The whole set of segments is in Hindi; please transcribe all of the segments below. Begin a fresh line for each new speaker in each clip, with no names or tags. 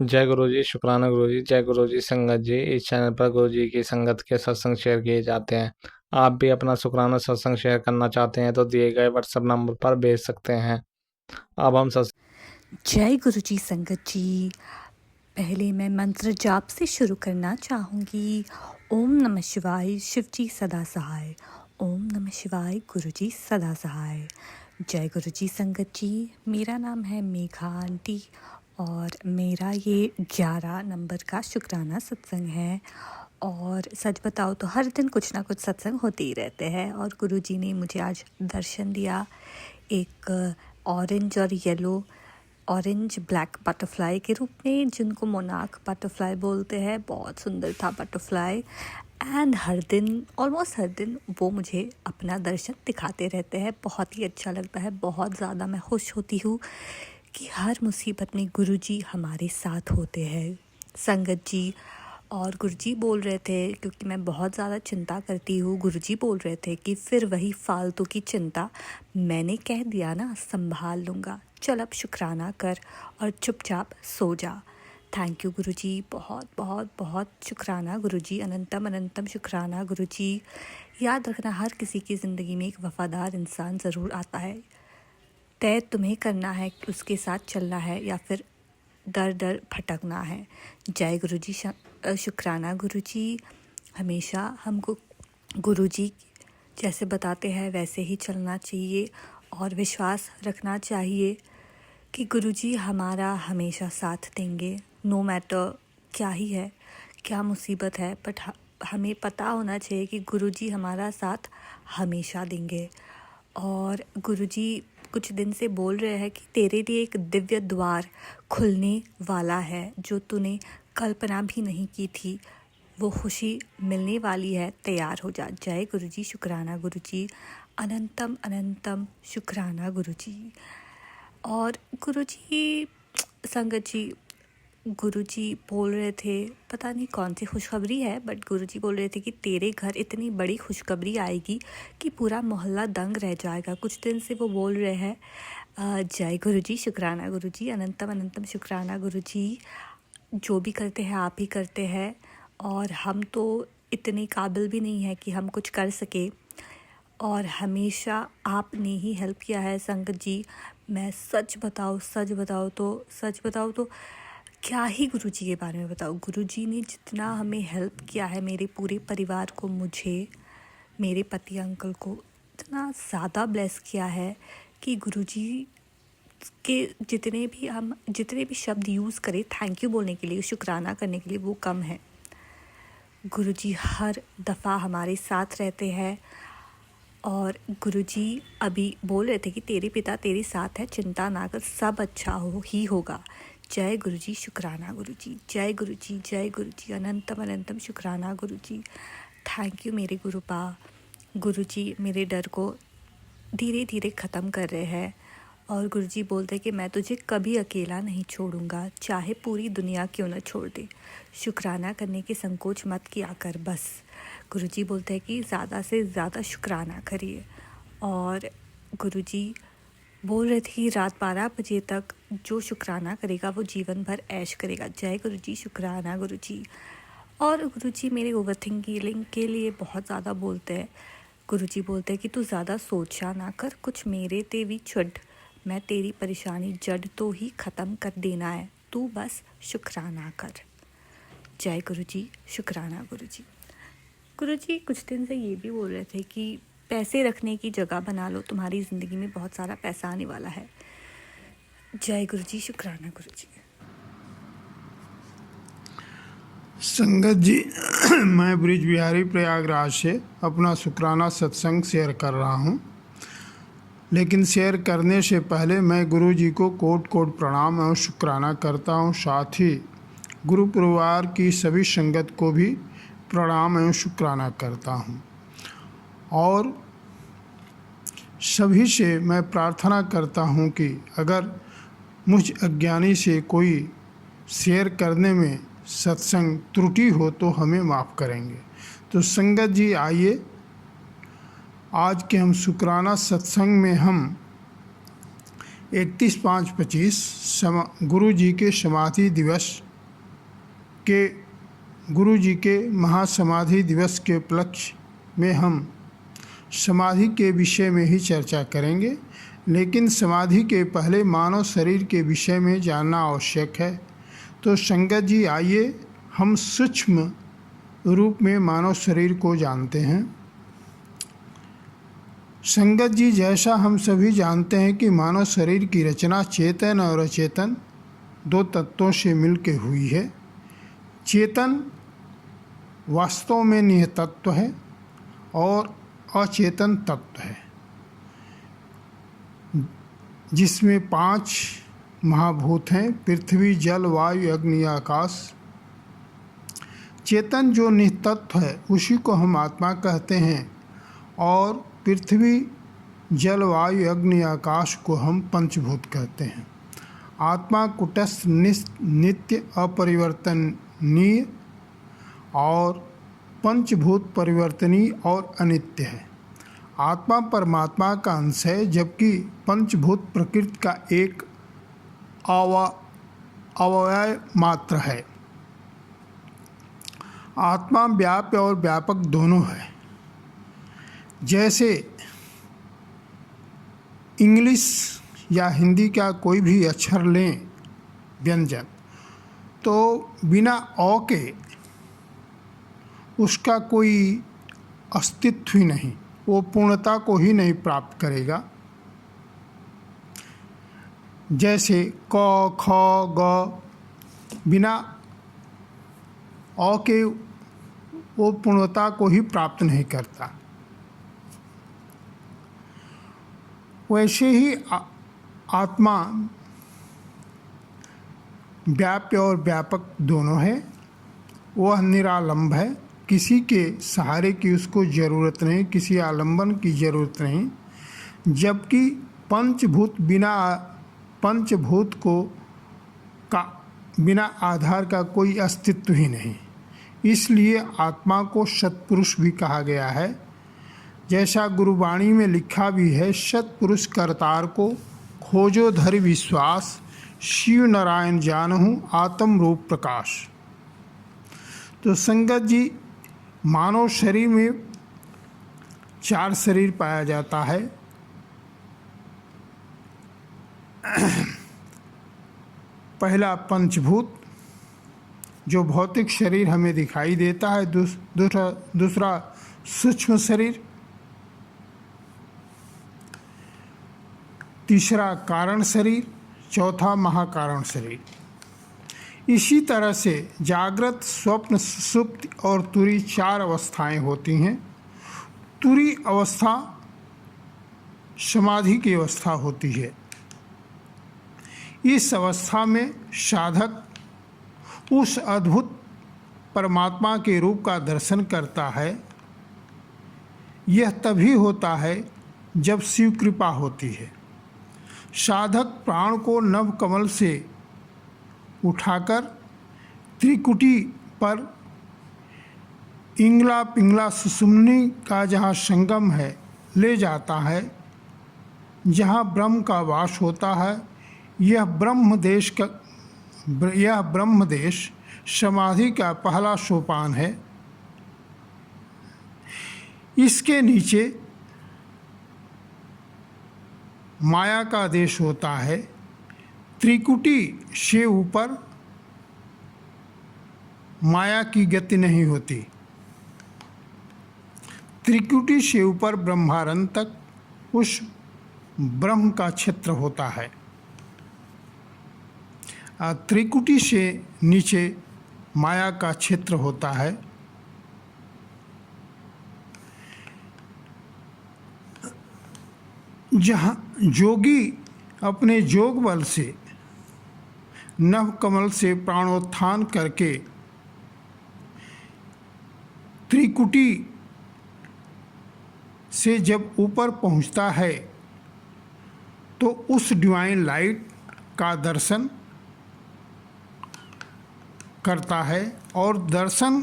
जय गुरु जी, शुक्राना गुरु जी। जय गुरु जी संगत जी। इस चैनल पर गुरु जी की संगत के सत्संग शेयर किए जाते हैं। आप भी अपना शुक्राना सत्संग शेयर करना चाहते हैं तो दिए गए व्हाट्सएप नंबर पर भेज सकते हैं। अब हम
जय गुरु जी संगत जी। पहले मैं मंत्र जाप से शुरू करना चाहूँगी। ओम नमः शिवाय, शिव जी सदा सहाय। ओम नमः शिवाय, गुरु जी सदा सहाय। जय गुरु जी संगत जी। मेरा नाम है मेघा आंटी और मेरा ये 11 नंबर का शुक्राना सत्संग है। और सच बताओ तो हर दिन कुछ ना कुछ सत्संग होते ही रहते हैं। और गुरु जी ने मुझे आज दर्शन दिया एक ऑरेंज और येलो ऑरेंज ब्लैक बटरफ्लाई के रूप में, जिनको मोनार्क बटरफ्लाई बोलते हैं। बहुत सुंदर था बटरफ्लाई। एंड हर दिन, ऑलमोस्ट हर दिन वो मुझे अपना दर्शन दिखाते रहते हैं। बहुत ही अच्छा लगता है। बहुत ज़्यादा मैं खुश होती हूँ कि हर मुसीबत में गुरुजी हमारे साथ होते हैं। संगत जी और गुरुजी बोल रहे थे, क्योंकि मैं बहुत ज़्यादा चिंता करती हूँ, गुरुजी बोल रहे थे कि फिर वही फालतू की चिंता, मैंने कह दिया ना संभाल लूँगा, चल अब शुक्राना कर और चुपचाप सो जा। थैंक यू गुरुजी, बहुत बहुत बहुत शुक्राना गुरुजी, अनंतम अनंतम शुक्राना गुरुजी। याद रखना, हर किसी की ज़िंदगी में एक वफ़ादार इंसान ज़रूर आता है। तय तुम्हें करना है कि उसके साथ चलना है या फिर दर दर भटकना है। जय गुरुजी, शुक्राना गुरुजी। हमेशा हमको गुरुजी जैसे बताते हैं वैसे ही चलना चाहिए और विश्वास रखना चाहिए कि गुरुजी हमारा हमेशा साथ देंगे। नो मैटर क्या ही है, क्या मुसीबत है, बट हमें पता होना चाहिए कि गुरुजी हमारा साथ हमेशा देंगे। और गुरुजी कुछ दिन से बोल रहे हैं कि तेरे लिए एक दिव्य द्वार खुलने वाला है, जो तूने कल्पना भी नहीं की थी। वो खुशी मिलने वाली है, तैयार हो जा। जय गुरुजी, शुक्राना गुरुजी, अनंतम अनंतम शुक्राना गुरुजी। और गुरुजी संगत जी, गुरुजी बोल रहे थे, पता नहीं कौन सी खुशखबरी है, बट गुरुजी बोल रहे थे कि तेरे घर इतनी बड़ी खुशखबरी आएगी कि पूरा मोहल्ला दंग रह जाएगा। कुछ दिन से वो बोल रहे हैं। जय गुरुजी, शुक्राना गुरुजी, अनंतम अनंतम शुक्राना गुरुजी। जो भी करते हैं आप ही करते हैं, और हम तो इतने काबिल भी नहीं है कि हम कुछ कर सके, और हमेशा आपने ही हेल्प किया है संगत जी। मैं सच बताऊँ तो क्या ही गुरुजी के बारे में बताऊँ। गुरुजी ने जितना हमें हेल्प किया है, मेरे पूरे परिवार को, मुझे, मेरे पति अंकल को इतना ज़्यादा ब्लेस किया है कि गुरुजी के जितने भी शब्द यूज़ करें थैंक यू बोलने के लिए, शुक्राना करने के लिए, वो कम है। गुरुजी हर दफ़ा हमारे साथ रहते हैं। और गुरुजी अभी बोल रहे थे कि तेरे पिता तेरे साथ है, चिंता ना कर, सब अच्छा ही होगा। जय गुरुजी, शुक्राना गुरुजी, जय गुरुजी, जय गुरुजी, अनंतम अनंतम शुक्राना गुरुजी। थैंक यू मेरे गुरुपा। गुरुजी मेरे डर को धीरे धीरे ख़त्म कर रहे हैं। और गुरुजी बोलते हैं कि मैं तुझे कभी अकेला नहीं छोड़ूंगा, चाहे पूरी दुनिया क्यों न छोड़ दे। शुक्राना करने की संकोच मत किया कर बस। गुरुजी बोलते हैं कि ज़्यादा से ज़्यादा शुक्राना करिए। और गुरुजी बोल रहे थे कि रात 12 बजे तक जो शुक्राना करेगा वो जीवन भर ऐश करेगा। जय गुरुजी, शुक्राना गुरुजी। और गुरुजी मेरे ओवरथिंकिंग के लिए बहुत ज़्यादा बोलते हैं। गुरुजी बोलते हैं कि तू ज़्यादा सोचा ना कर, कुछ मेरे ते भी छुड़, मैं तेरी परेशानी जड़ तो ही ख़त्म कर देना है, तू बस शुक्राना कर। जय गुरुजी, शुक्राना गुरुजी। गुरुजी कुछ दिन से ये भी बोल रहे थे कि पैसे रखने की जगह बना लो, तुम्हारी ज़िंदगी में बहुत सारा पैसा आने वाला है। जय गुरुजी, शुक्राना गुरुजी।
संगत जी, मैं ब्रिज बिहारी प्रयागराज से अपना शुक्राना सत्संग शेयर कर रहा हूँ। लेकिन शेयर करने से पहले मैं गुरु जी को कोट कोट प्रणाम और शुक्राना करता हूँ। साथ ही गुरु परिवार की सभी संगत को भी प्रणाम एवं शुक्राना करता हूँ। और सभी से मैं प्रार्थना करता हूँ कि अगर मुझ अज्ञानी से कोई शेयर करने में सत्संग त्रुटि हो तो हमें माफ़ करेंगे। तो संगत जी आइए, आज के हम शुक्राना सत्संग में हम 31/5/25 गुरु जी के समाधि दिवस के गुरु जी के महासमाधि दिवस के उपलक्ष्य में हम समाधि के विषय में ही चर्चा करेंगे, लेकिन समाधि के पहले मानव शरीर के विषय में जानना आवश्यक है। तो संगत जी, आइए हम सूक्ष्म रूप में मानव शरीर को जानते हैं। संगत जी, जैसा हम सभी जानते हैं कि मानव शरीर की रचना चेतन और अचेतन दो तत्वों से मिलकर हुई है। चेतन वास्तव में निहितत्व है और अचेतन तत्व है, जिसमें 5 महाभूत हैं: पृथ्वी, जल, वायु, अग्नि, आकाश। चेतन जो निहितत्व है उसी को हम आत्मा कहते हैं और पृथ्वी, जल, वायु, अग्नि, आकाश को हम पंचभूत कहते हैं। आत्मा कुटस्थ, नित्य, अपरिवर्तनीय और पंचभूत परिवर्तनीय और अनित्य है। आत्मा परमात्मा का अंश है, जबकि पंचभूत प्रकृति का एक अवयव मात्र है। आत्मा व्याप्य और व्यापक दोनों है। जैसे इंग्लिश या हिंदी का कोई भी अक्षर लें, व्यंजन, तो बिना अ के उसका कोई अस्तित्व ही नहीं, वो पूर्णता को ही नहीं प्राप्त करेगा। जैसे क, ख, ग, बिना अ के वो पूर्णता को ही प्राप्त नहीं करता। वैसे ही आत्मा व्याप्य और व्यापक दोनों है। वह निरालंब है, किसी के सहारे की उसको ज़रूरत नहीं, किसी आलंबन की ज़रूरत नहीं। जबकि पंचभूत को का बिना आधार का कोई अस्तित्व ही नहीं। इसलिए आत्मा को सत्पुरुष भी कहा गया है। जैसा गुरुवाणी में लिखा भी है, सत्पुरुष करतार को खोजो धरि विश्वास, शिव नारायण जानहु आत्म रूप प्रकाश। तो संगत जी, मानव शरीर में 4 शरीर पाया जाता है। पहला पंचभूत, जो भौतिक शरीर हमें दिखाई देता है। दूसरा सूक्ष्म शरीर। तीसरा कारण शरीर। चौथा महाकारण शरीर। इसी तरह से जागृत, स्वप्न, सुषुप्ति और तुरी 4 अवस्थाएं होती हैं। तुरी अवस्था समाधि की अवस्था होती है। इस अवस्था में साधक उस अद्भुत परमात्मा के रूप का दर्शन करता है। यह तभी होता है जब शिव कृपा होती है। साधक प्राण को नव कमल से उठाकर त्रिकुटी पर इंगला पिंगला सुषुम्नि का जहाँ संगम है ले जाता है, जहाँ ब्रह्म का वास होता है। यह ब्रह्मदेश समाधि का पहला सोपान है। इसके नीचे माया का देश होता है। त्रिकुटी से ऊपर माया की गति नहीं होती। त्रिकुटी से ऊपर ब्रह्मांड तक उस ब्रह्म का क्षेत्र होता है। त्रिकुटी से नीचे माया का क्षेत्र होता है। जहाँ योगी अपने योग बल से नव कमल से प्राणोत्थान करके त्रिकुटी से जब ऊपर पहुँचता है तो उस डिवाइन लाइट का दर्शन करता है, और दर्शन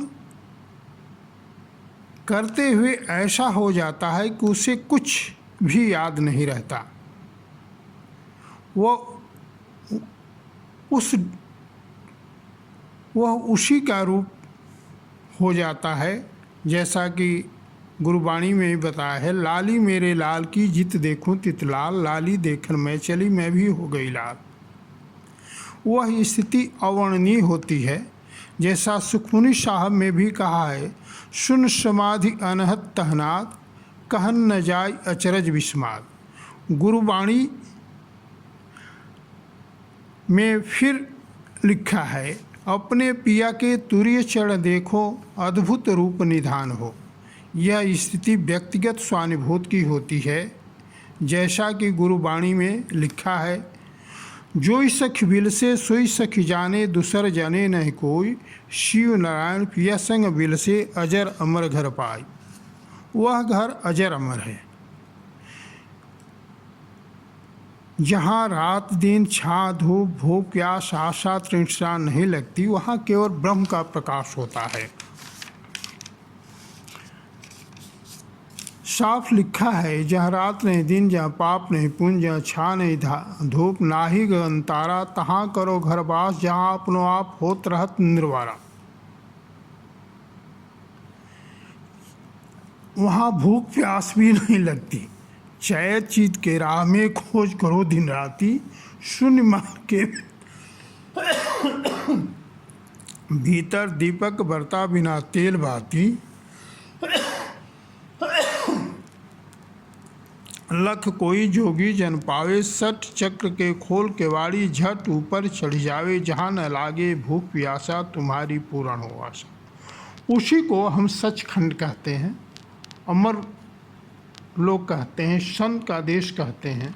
करते हुए ऐसा हो जाता है कि उसे कुछ भी याद नहीं रहता। वो उस वह उसी का रूप हो जाता है, जैसा कि गुरुबाणी में ही बताया है, लाली मेरे लाल की जित देखूं तित लाल, लाली देखन मैं चली मैं भी हो गई लाल। वह स्थिति अवर्णनीय होती है, जैसा सुखमुनि साहब में भी कहा है, सुन समाधि अनहत तहनात, कहन न जाय अचरज विस्माद। गुरुबाणी में फिर लिखा है, अपने पिया के तुरीय चरण देखो, अद्भुत रूप निधान हो। यह स्थिति व्यक्तिगत स्वानुभूति की होती है, जैसा कि गुरुबाणी में लिखा है, जोई सखी बिलसे सोई सखी जाने, दूसर जाने नहीं कोई, शिव नारायण पिया संग बिलसे, अजर अमर घर पाई। वह घर अजर अमर है, जहाँ रात दिन छाँ धूप भूख प्यास आशा तृष्णा नहीं लगती, वहाँ केवल ब्रह्म का प्रकाश होता है। साफ लिखा है, जहाँ रात नहीं दिन, जहाँ पाप नहीं पुण्य, जहाँ छाँ नहीं धूप, नाही गगन तारा, तहाँ करो घर बास, जहाँ अपनो आप होत रहत निर्वारा। वहाँ भूख प्यास भी नहीं लगती, चैत चीत के राह में खोज करो दिन राती, शून्य मान के भीतर दीपक बरता बिना तेल बाती। लख कोई जोगी जन पावे, सठ चक्र के खोल के वाड़ी, झट ऊपर चढ़ जावे, जहाँ न लागे भूख प्यासा, तुम्हारी पूर्ण हो आशा। उसी को हम सचखंड कहते हैं, अमर लोग कहते हैं, संत का देश कहते हैं।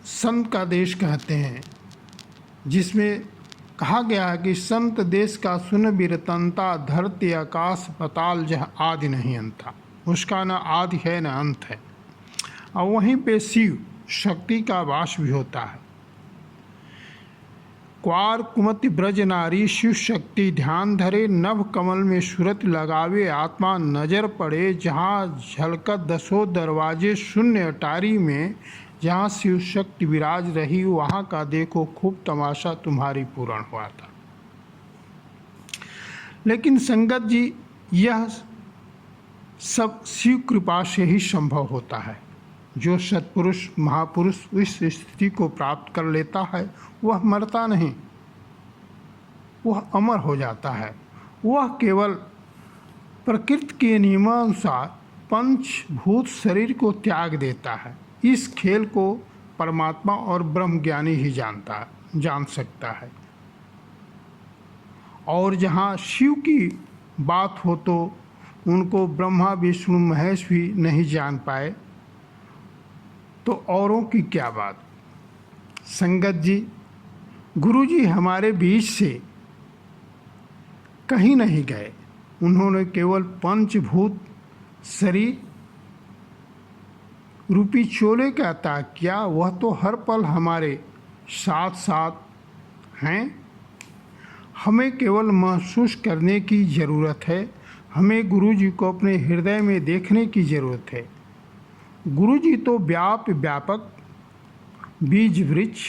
संत का देश कहते हैं, जिसमें कहा गया है कि संत देश का सुन बिरतनता, धरती आकाश पताल जहाँ आदि नहीं अंता, उसका न आदि है न अंत है। और वहीं पे शिव शक्ति का वास भी होता है। क्वार कुमति ब्रज नारी, शिव शक्ति ध्यान धरे, नभ कमल में सूरत लगावे, आत्मा नजर पड़े, जहाँ झलकत दसों दरवाजे, शून्य अटारी में जहाँ शिव शक्ति विराज रही, वहाँ का देखो खूब तमाशा, तुम्हारी पूर्ण हुआ था। लेकिन संगत जी, यह सब शिव कृपा से ही संभव होता है। जो सत्पुरुष महापुरुष इस स्थिति को प्राप्त कर लेता है, वह मरता नहीं, वह अमर हो जाता है। वह केवल प्रकृति के नियमानुसार पंचभूत शरीर को त्याग देता है। इस खेल को परमात्मा और ब्रह्म ज्ञानी ही जान सकता है। और जहाँ शिव की बात हो तो उनको ब्रह्मा विष्णु महेश भी नहीं जान पाए, तो औरों की क्या बात। संगत जी, गुरु जी हमारे बीच से कहीं नहीं गए, उन्होंने केवल पंचभूत शरीर रूपी चोले का त्याग किया। वह तो हर पल हमारे साथ साथ हैं। हमें केवल महसूस करने की ज़रूरत है। हमें गुरु जी को अपने हृदय में देखने की ज़रूरत है। गुरु जी तो व्यापक बीज वृक्ष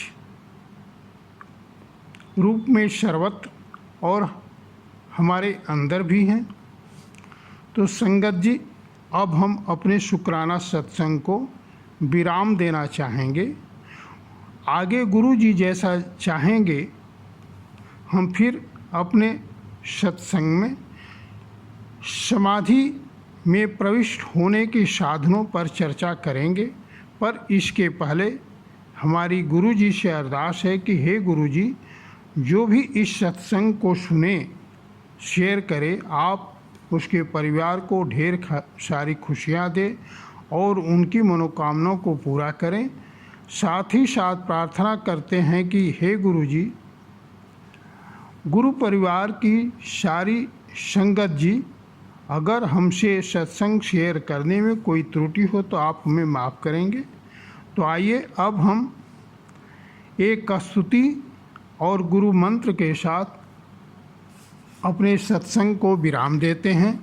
रूप में सर्वत्र और हमारे अंदर भी हैं। तो संगत जी, अब हम अपने शुक्राना सत्संग को विराम देना चाहेंगे। आगे गुरु जी जैसा चाहेंगे हम फिर अपने सत्संग में समाधि में प्रविष्ट होने के साधनों पर चर्चा करेंगे। पर इसके पहले हमारी गुरु जी से अरदास है कि हे गुरु जी, जो भी इस सत्संग को सुने, शेयर करे, आप उसके परिवार को ढेर सारी खुशियाँ दे और उनकी मनोकामनाओं को पूरा करें। साथ ही साथ प्रार्थना करते हैं कि हे गुरु जी, गुरु परिवार की सारी संगत जी, अगर हमसे सत्संग शेयर करने में कोई त्रुटि हो तो आप हमें माफ़ करेंगे। तो आइए अब हम एक स्तुति और गुरु मंत्र के साथ अपने सत्संग को विराम देते हैं।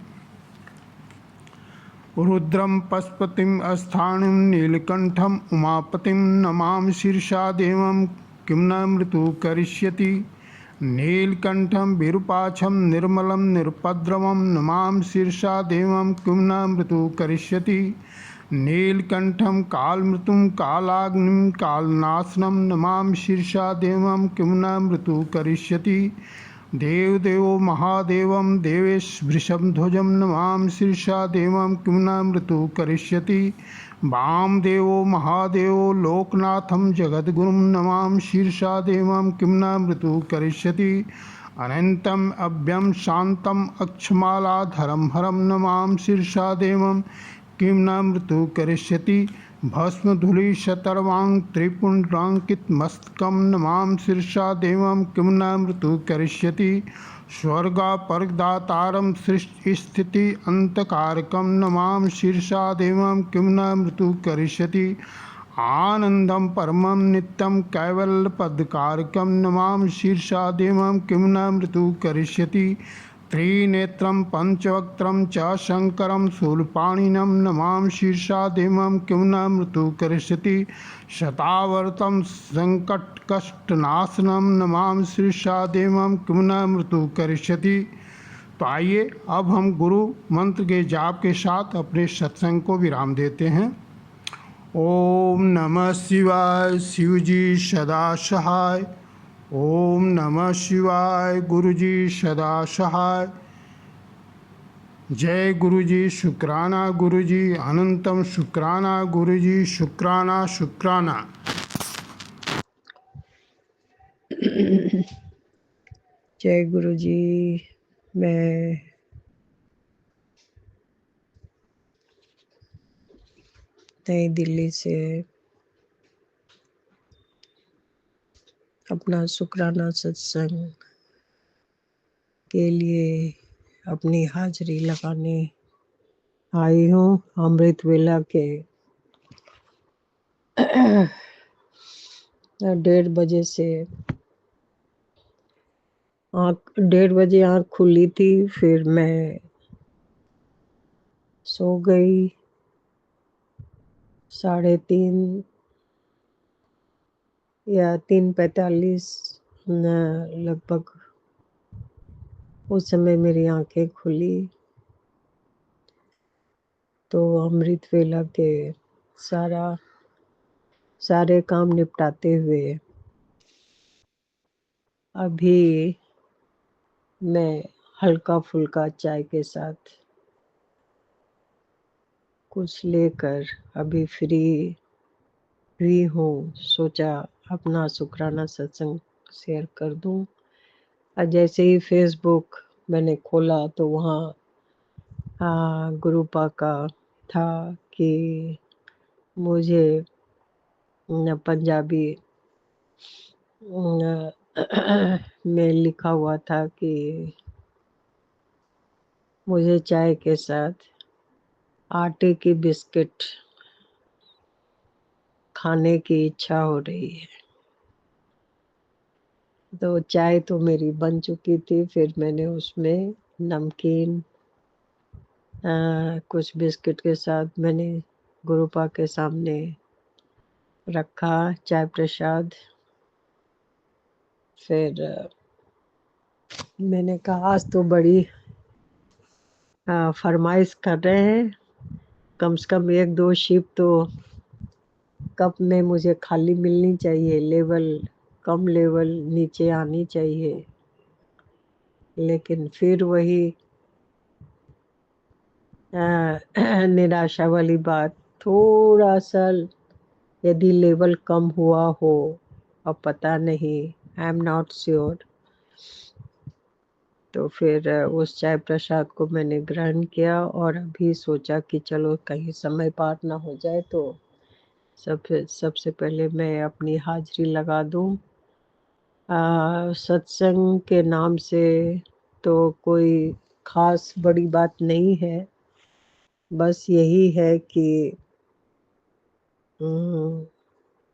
रुद्रं पशुपतिं स्थाणुं नीलकण्ठम् उमापतिं नमामि शीर्षा देवं किं न मृत्यु करिष्यति। नीलकण्ठं विरूपाक्षं निर्मलं निरुपद्रवं नमामि शीर्षा देवं किं न मृत्यु करिष्यति। नीलकण्ठं कालमृत्युं कालाग्निं कालनाशनं नमामि शीर्षा देवं किं न मृत्यु करिष्यति। देवदेवो महादेवं देवेश वृषभध्वजं नमामि शीर्षा देवं किं न मृत्यु करिष्यति। वामदेवो महादेवो लोकनाथं जगद्गुरुं नमामि शीर्षा देवं किं न मृत्यु करिष्यति। अनन्तम् अव्ययं शान्तम् अक्षमालाधरं हरं नमामि शीर्षा देवं किं न मृत्यु करिष्यति। भस्मधूलिशतर्वां त्रिपुण्ड्राङ्कितमस्तकं नमामि शीर्षा देवं किं न मृत्यु करिष्यति। स्वर्गपर्गदातारं सृष्टिस्थिति अन्तकारकं नमामि शीर्षा देवं किं न मृत्यु करिष्यति। आनन्दं परमं नित्यं कैवल्यपदकारकं नमामि शीर्षा देवं किं न मृत्यु करिष्यति। त्रिनेत्रं पञ्चवक्त्रं च शङ्करं शूलपाणिनं नमामि शीर्षा देवं किं न मृत्यु करिष्यति। शतावर्तं सङ्कटकष्टनाशनं नमामि शीर्षा देवं किं न मृत्यु करिष्यति। तो आइए अब हम गुरु मंत्र के जाप के साथ अपने सत्संग को विराम देते हैं। ओम नमः शिवाय। शिवजी सदा सहाय। ओम नमः शिवाय। गुरुजी सदा सहाय। जय गुरुजी। शुक्राना गुरुजी। अनंतम शुक्राना गुरुजी। शुक्राना शुक्राना।
जय गुरुजी। मैं नई दिल्ली से अपना शुक्राना सत्संग के लिए अपनी हाजिरी लगाने आई हूँ। अमृत वेला के 1:30 बजे से 1:30 बजे आँख खुली थी, फिर मैं सो गई। 3:30 या 3:45 लगभग उस समय मेरी आंखें खुली तो अमृत वेला के सारे काम निपटाते हुए अभी मैं हल्का फुल्का चाय के साथ कुछ लेकर अभी फ्री हुई हूँ। सोचा अपना शुक्राना सत्संग शेयर कर दूँ। और जैसे ही फेसबुक मैंने खोला तो वहाँ गुरुपा का था कि मुझे पंजाबी में लिखा हुआ था कि मुझे चाय के साथ आटे की बिस्किट खाने की इच्छा हो रही है। तो चाय तो मेरी बन चुकी थी, फिर मैंने उसमें नमकीन कुछ बिस्किट के साथ मैंने गुरुपा के सामने रखा चाय प्रसाद। फिर मैंने कहा आज तो बड़ी फरमाइश कर रहे हैं, कम से कम 1-2 शिप तो कप में मुझे खाली मिलनी चाहिए, कम लेवल नीचे आनी चाहिए। लेकिन फिर वही निराशा वाली बात, थोड़ा सा यदि लेवल कम हुआ हो, अब पता नहीं, आई एम नॉट श्योर। तो फिर उस चाय प्रसाद को मैंने ग्रहण किया और अभी सोचा कि चलो कहीं समय पार ना हो जाए तो सबसे पहले मैं अपनी हाजिरी लगा दूं। सत्संग के नाम से तो कोई खास बड़ी बात नहीं है, बस यही है कि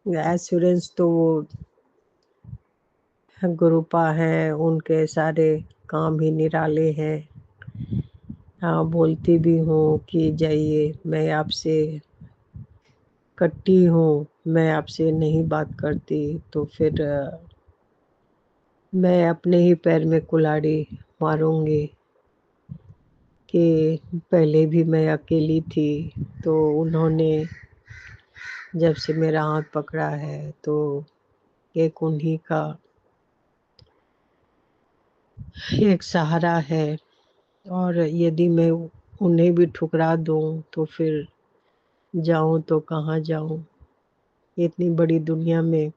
एश्योरेंस तो वो गुरुपा हैं, उनके सारे काम ही निराले हैं। हाँ, बोलती भी हूँ कि जाइए, मैं आपसे कट्टी हूँ, मैं आपसे नहीं बात करती, तो फिर मैं अपने ही पैर में कुल्हाड़ी मारूंगी कि पहले भी मैं अकेली थी, तो उन्होंने जब से मेरा हाथ पकड़ा है तो एक उन्हीं का एक सहारा है। और यदि मैं उन्हें भी ठुकरा दूं तो फिर जाऊं तो कहाँ जाऊं? इतनी बड़ी दुनिया में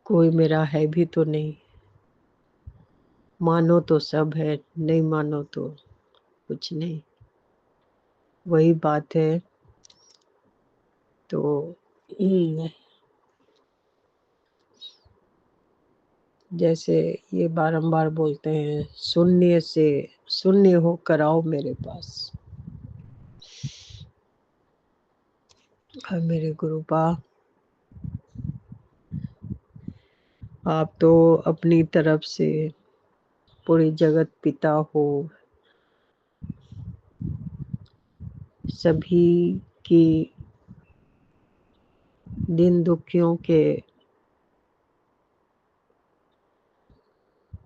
कोई मेरा है भी तो नहीं। मानो तो सब है, नहीं मानो तो कुछ नहीं। वही बात है। तो जैसे ये बारंबार बोलते हैं, शून्य से शून्य होकर आओ मेरे पास। और मेरे गुरुपा, आप तो अपनी तरफ से पूरी जगत पिता हो, सभी की दिन दुखियों के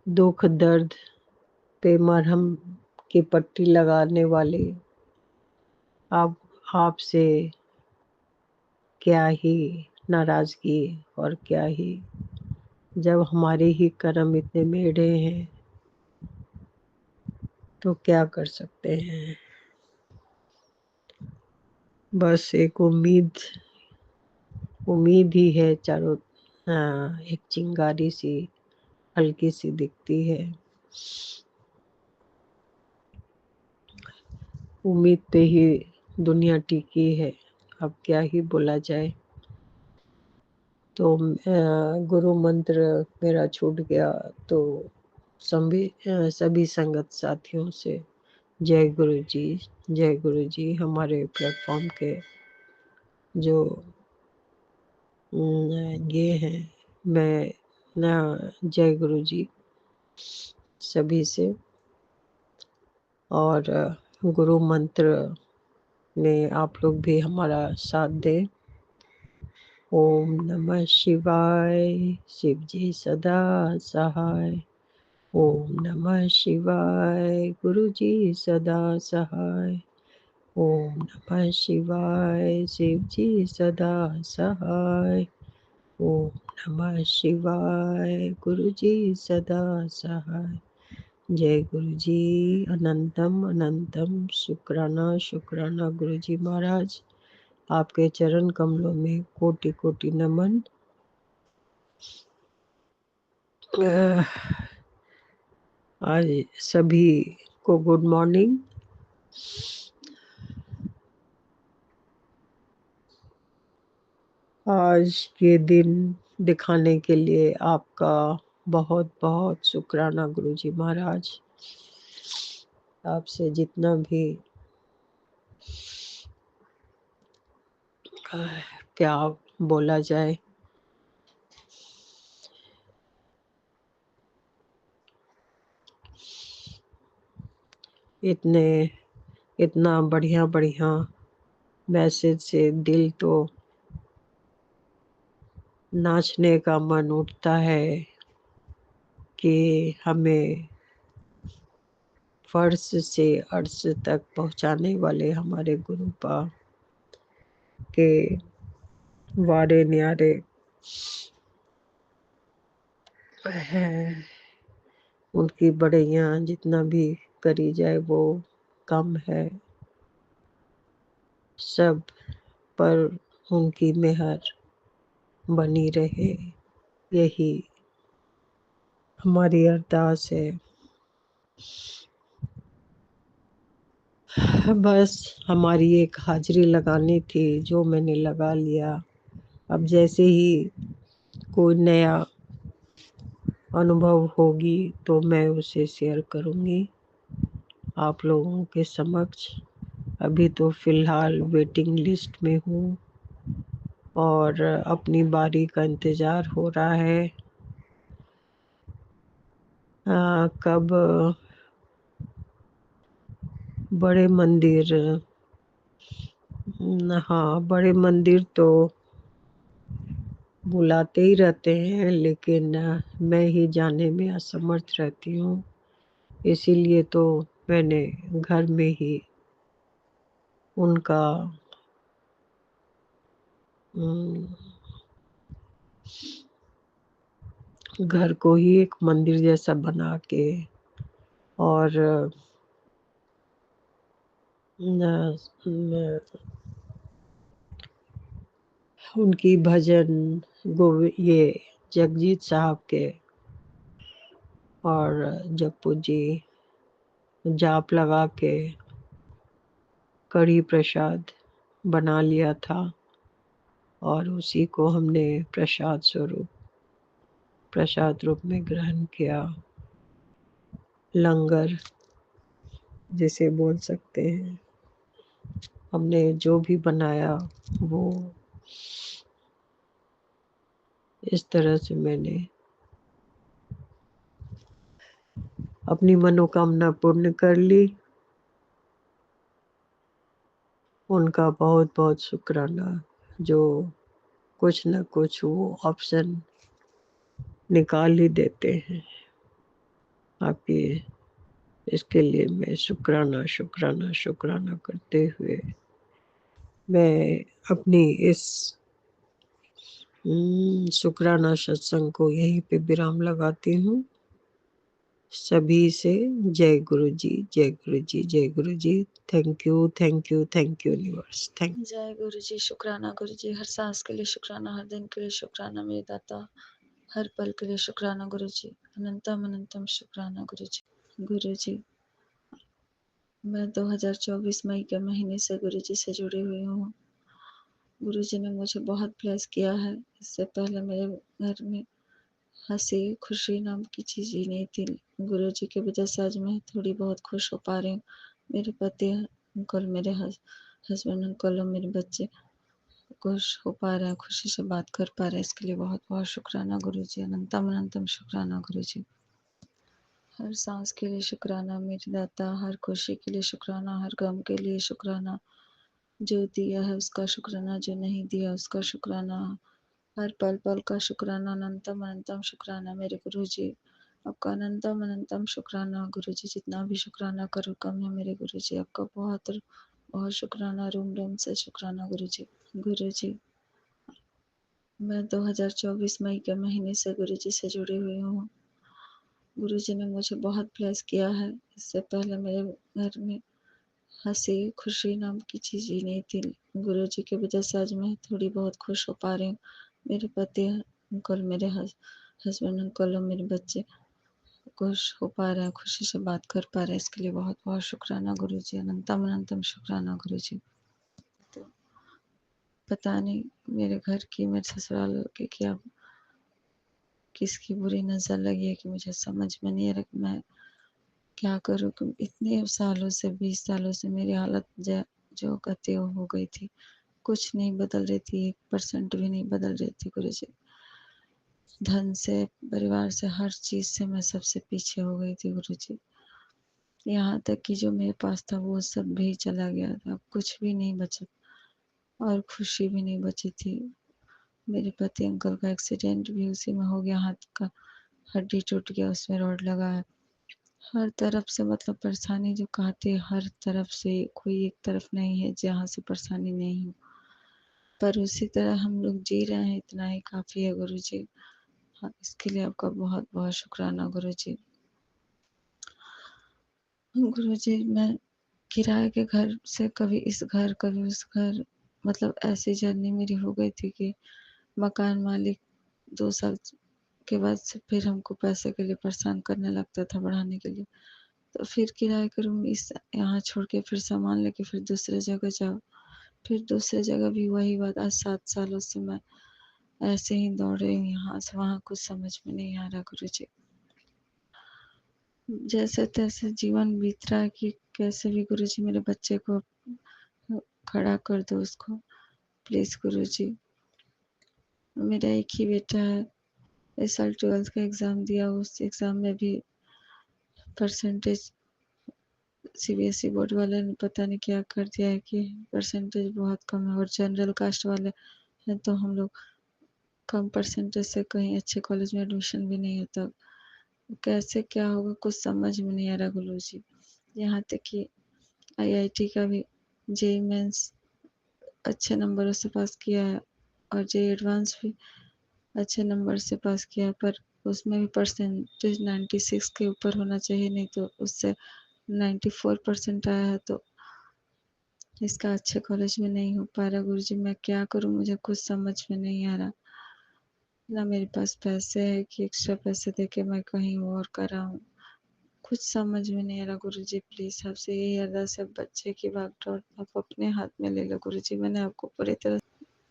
दुख दर्द पे मरहम की पट्टी लगाने वाले आप, आपसे क्या ही नाराजगी, और क्या ही, जब हमारे ही कर्म इतने मेढ़े हैं तो क्या कर सकते हैं। बस एक उम्मीद ही है चारों। हाँ, एक चिंगारी सी हल्की सी दिखती है। उम्मीद पे ही दुनिया टिकी है, अब क्या ही बोला जाए। तो गुरु मंत्र मेरा छूट गया, तो सभी संगत साथियों से जय गुरु जी, जय गुरु जी। हमारे प्लेटफॉर्म के जो ये हैं, मैं जय गुरु जी सभी से। और गुरु मंत्र में आप लोग भी हमारा साथ दें। ओम नमः शिवाय, शिव जी सदा सहाय। ओम नमः शिवाय, गुरु जी सदा सहाय। ओम नमः शिवाय, शिव जी सदा सहाय। ओम नमः शिवाय, गुरु जी सदा सहाय। जय गुरु जी। अनंतम अनंतम शुक्राना शुक्राना गुरु जी महाराज, आपके चरण कमलों में कोटि कोटि नमन। आज सभी को गुड मॉर्निंग। आज के दिन दिखाने के लिए आपका बहुत बहुत शुक्राना गुरु जी महाराज। आपसे जितना भी क्या बोला जाए। इतना बढ़िया बढ़िया मैसेज से दिल तो नाचने का मन उठता है कि हमें फर्श से अर्श तक पहुंचाने वाले हमारे गुरुपा के वारे न्यारे हैं। उनकी बड़ैयाँ जितना भी करी जाए वो कम है। सब पर उनकी मेहर बनी रहे, यही हमारी अरदास है। बस हमारी एक हाजिरी लगानी थी, जो मैंने लगा लिया। अब जैसे ही कोई नया अनुभव होगी तो मैं उसे शेयर करूँगी आप लोगों के समक्ष। अभी तो फ़िलहाल वेटिंग लिस्ट में हूँ और अपनी बारी का इंतज़ार हो रहा है। कब बड़े मंदिर, हाँ, बड़े मंदिर तो बुलाते ही रहते हैं, लेकिन मैं ही जाने में असमर्थ रहती हूँ। इसीलिए तो मैंने घर में ही उनका घर को ही एक मंदिर जैसा बना के और उनकी भजन ये जगजीत साहब के और जप्पू जी जाप लगा के कड़ी प्रसाद बना लिया था और उसी को हमने प्रसाद रूप में ग्रहण किया। लंगर जिसे बोल सकते हैं, हमने जो भी बनाया वो इस तरह से मैंने अपनी मनोकामना पूर्ण कर ली। उनका बहुत बहुत शुक्राना, जो कुछ न कुछ वो ऑप्शन निकाल ही देते हैं आपके। इसके लिए मैं शुक्राना शुक्राना शुक्राना करते हुए मैं अपनी इस शुक्राना सत्संग को यहीं पे विराम लगाती हूँ। सभी से जय गुरु जी, जय गुरु जी, जय Guru ji. Thank you, thank you, thank you universe, thank.
जय गुरु जी, शुक्राना गुरु जी, हर सांस के लिए शुक्राना, हर दिन के लिए शुक्राना मेरे दाता, हर पल के लिए शुक्राना गुरु जी, अनंतम अनंतम शुक्राना गुरु जी। गुरु जी, मैं 2024 मई के महीने से गुरु जी से जुड़ी हुई हूँ। गुरु जी ने मुझे बहुत ब्लेस किया है। इससे पहले मेरे घर में हंसी खुशी नाम की चीज़ ही नहीं थी। गुरु जी की वजह से आज मैं थोड़ी बहुत खुश हो पा रही हूँ। मेरे पति अंकल, मेरे हस्बैंड अंकल और मेरे बच्चे खुश हो पा रहे हैं, खुशी से बात कर पा रहे हैं। इसके लिए बहुत बहुत शुक्राना गुरु जी, अनंतम अनंतम शुक्राना गुरु जी। हर सांस के लिए शुक्राना मेरे दाता, हर खुशी के लिए शुक्राना, हर गम के लिए शुक्राना। जो दिया है उसका शुक्राना, जो नहीं दिया उसका शुक्राना। हर पल पल का शुक्राना, अनंतम अनंतम शुक्राना मेरे गुरु जी। आपका अनंतम अनंतम शुक्राना गुरु जी। जितना भी शुक्राना करो कम है मेरे गुरु जी। आपका बहुत बहुत शुक्राना, रूम रूम से शुक्राना गुरु जी। गुरु जी, मैं 2024 मई के महीने से गुरु जी से जुड़ी हुई हूँ। गुरु जी ने मुझे बहुत ब्लेस किया है। इससे पहले मेरे घर में हंसी खुशी नाम की चीज़ ही नहीं थी। गुरु जी की वजह से आज मैं थोड़ी बहुत खुश हो पा रही हूँ। मेरे पति अंकल, मेरे हस्बैंड अंकल और मेरे बच्चे खुश हो पा रहे हैं, खुशी से बात कर पा रहे हैं। इसके लिए बहुत बहुत शुक्राना गुरु जी, अनंतम अनंतम शुक्राना गुरु जी। तो पता नहीं मेरे घर की, मेरे ससुराल की क्या किसकी बुरी नज़र लगी है कि मुझे समझ में नहीं आ रहा कि मैं क्या करूँ। कि इतने सालों से, 20 सालों से मेरी हालत जो कहते हो गई थी। कुछ नहीं बदल रही थी, 1% भी नहीं बदल रही थी गुरु जी। धन से, परिवार से, हर चीज़ से मैं सबसे पीछे हो गई थी गुरु जी। यहाँ तक कि जो मेरे पास था वो सब भी चला गया था। अब कुछ भी नहीं बचा और खुशी भी नहीं बची थी। मेरे पति अंकल का एक्सीडेंट भी उसी में हो गया, हाथ का हड्डी टूट गया, उसमें रॉड लगा है। हर तरफ से मतलब परेशानी जो कहते हैं, हर तरफ से, कोई एक तरफ नहीं है जहाँ से परेशानी नहीं हो। पर उसी तरह हम लोग जी रहे हैं, इतना ही काफ़ी है गुरु जी। हाँ, इसके लिए आपका बहुत बहुत शुक्राना गुरु जी। गुरु जी, मैं किराए के घर से कभी इस घर कभी उस घर, मतलब ऐसी जर्नी मेरी हो गई थी कि मकान मालिक 2 साल के बाद से फिर हमको पैसे के लिए परेशान करने लगता था, बढ़ाने के लिए। तो फिर किराए के रूम इस यहाँ छोड़ के फिर सामान लेके फिर दूसरे जगह जाओ। फिर दूसरे जगह भी वही बात। आज 7 सालों से मैं ऐसे ही दौड़ रही हूँ यहाँ से वहाँ, कुछ समझ में नहीं आ रहा गुरु जी। जैसे तैसे जीवन बीत रहा है कि कैसे भी गुरु जी मेरे बच्चे को खड़ा कर दो उसको, प्लीज़ गुरु जी। मेरा एक ही बेटा है, इस साल 12th का एग्ज़ाम दिया, उस एग्ज़ाम में भी परसेंटेज सीबीएसई बोर्ड वाले ने पता नहीं क्या कर दिया है कि परसेंटेज बहुत कम है, और जनरल कास्ट वाले हैं तो हम लोग कम परसेंटेज से कहीं अच्छे कॉलेज में एडमिशन भी नहीं होता। कैसे क्या होगा कुछ समझ में नहीं आ रहा गुरुजी। यहाँ तक कि आईआईटी का भी जेईई मेंस अच्छे नंबरों से पास किया है, और जेईई एडवांस भी अच्छे नंबर से पास किया, पर उसमें भी परसेंटेज 96 के ऊपर होना चाहिए, नहीं तो उससे 94% आया है, तो इसका अच्छे कॉलेज में नहीं हो पा रहा। गुरुजी मैं क्या करूँ, मुझे कुछ समझ में नहीं आ रहा। ना मेरे पास पैसे है कि एक्स्ट्रा पैसे देके मैं कहीं और कराऊँ। कुछ समझ में नहीं आ रहा गुरुजी, प्लीज़ आपसे यही अरदास है, बच्चे की भागदौड़ आप अपने हाथ में ले लो गुरुजी। मैंने आपको पूरी तरह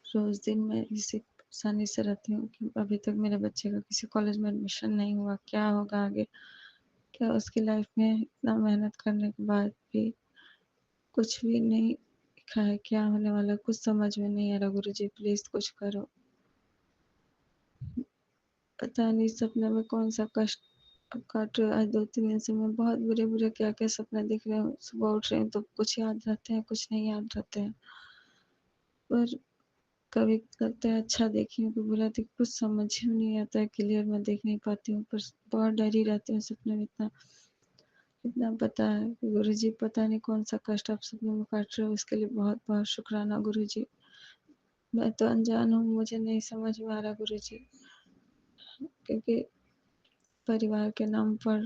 रोज़ दिन में इसी परेशानी से रहती हूँ कि अभी तक मेरे बच्चे का किसी कॉलेज में एडमिशन नहीं हुआ। क्या होगा आगे? क्या उसकी लाइफ में इतना मेहनत करने के बाद भी कुछ भी नहीं लिखा है, क्या होने वाला है? कुछ समझ में नहीं आ रहा गुरुजी, प्लीज़ कुछ करो। पता नहीं सपने में कौन-सा कष्ट काट रहे हो। आज 2-3 दिन से मैं बहुत बुरे-बुरे क्या-क्या सपने देख रही हूँ। सुबह उठ रही हूँ तो कुछ याद रहते हैं, कुछ नहीं याद रहते हैं। पर कभी लगता है अच्छा देखी हूँ, कभी बुरा देखी, कुछ समझ ही नहीं आता है, क्लियर मैं देख नहीं पाती हूँ, पर बहुत डरी रहती हूँ सपने में। इतना इतना पता है कि गुरुजी पता नहीं कौन-सा कष्ट आप सपने में काट रहे हो, इसके लिए बहुत-बहुत शुक्राना गुरुजी। मैं तो अनजान हूँ, मुझे नहीं समझ में आ रहा गुरुजी, क्योंकि परिवार के नाम पर,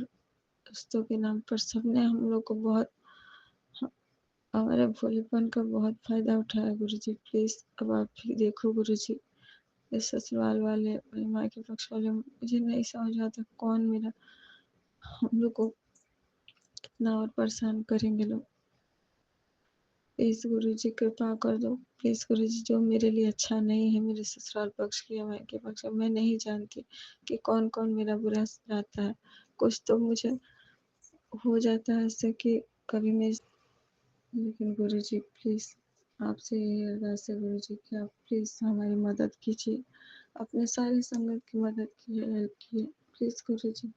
दोस्तों के नाम पर सबने हम लोग को बहुत ह हमारे भोलेपन का बहुत फ़ायदा उठाया गुरुजी। प्लीज़ अब आप ही देखो गुरुजी। ये ससुराल वाले, मेरी माँ के पक्ष वाले, मुझे नहीं समझ में आता कौन मेरा हम लोग को कितना और परेशान करेंगे लोग। प्लीज़ गुरुजी कृपा कर दो। प्लीज़ गुरुजी जो मेरे लिए अच्छा नहीं है, मेरे ससुराल पक्ष की या मायके पक्ष का, मैं नहीं जानती कि कौन-कौन मेरा बुरा चाहता है। कुछ तो मुझे हो जाता है ऐसे कि कभी मेरी, लेकिन गुरुजी प्लीज़ आपसे यही अरदास है गुरुजी कि आप प्लीज़ हमारी मदद कीजिए। अपने सारी संगत की मदद कीजिए, हेल्प कीजिए। प्लीज़ गुरुजी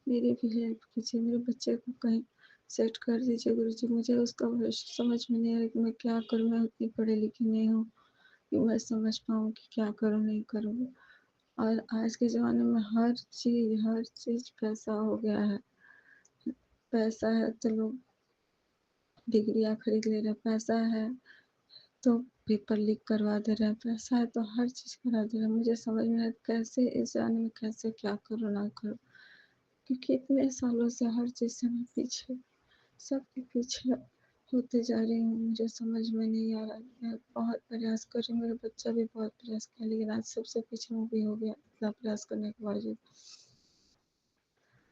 मेरी भी हेल्प कीजिए, मेरे बच्चे को कहीं सेट कर दीजिए गुरुजी। मुझे उसका भविष्य समझ में नहीं आ रहा कि मैं क्या करूँ? मैं उतनी पढ़ी-लिखी नहीं हूँ कि मैं समझ पाऊँ कि क्या करूँ, नहीं करूँ। और आज के ज़माने में हर चीज़ पैसा हो गया है। पैसा है तो लोग डिग्रियाँ खरीद ले रहे हैं, पैसा है तो पेपर लीक करवा दे रहे हैं, पैसा है तो हर चीज़ करा दे रहे हैं। मुझे समझ में नहीं आता कैसे इस ज़माने में कैसे क्या करूँ, ना करूँ? क्योंकि इतने सालों से हर चीज़ से मैं पीछे, सबके पीछे होते जा रही हूँ। मुझे समझ में नहीं आ रहा। मैं बहुत प्रयास कर रही हूँ, मेरा बच्चा भी बहुत प्रयास किया, लेकिन आज सबसे पीछे वो भी हो गया, इतना प्रयास करने के बावजूद।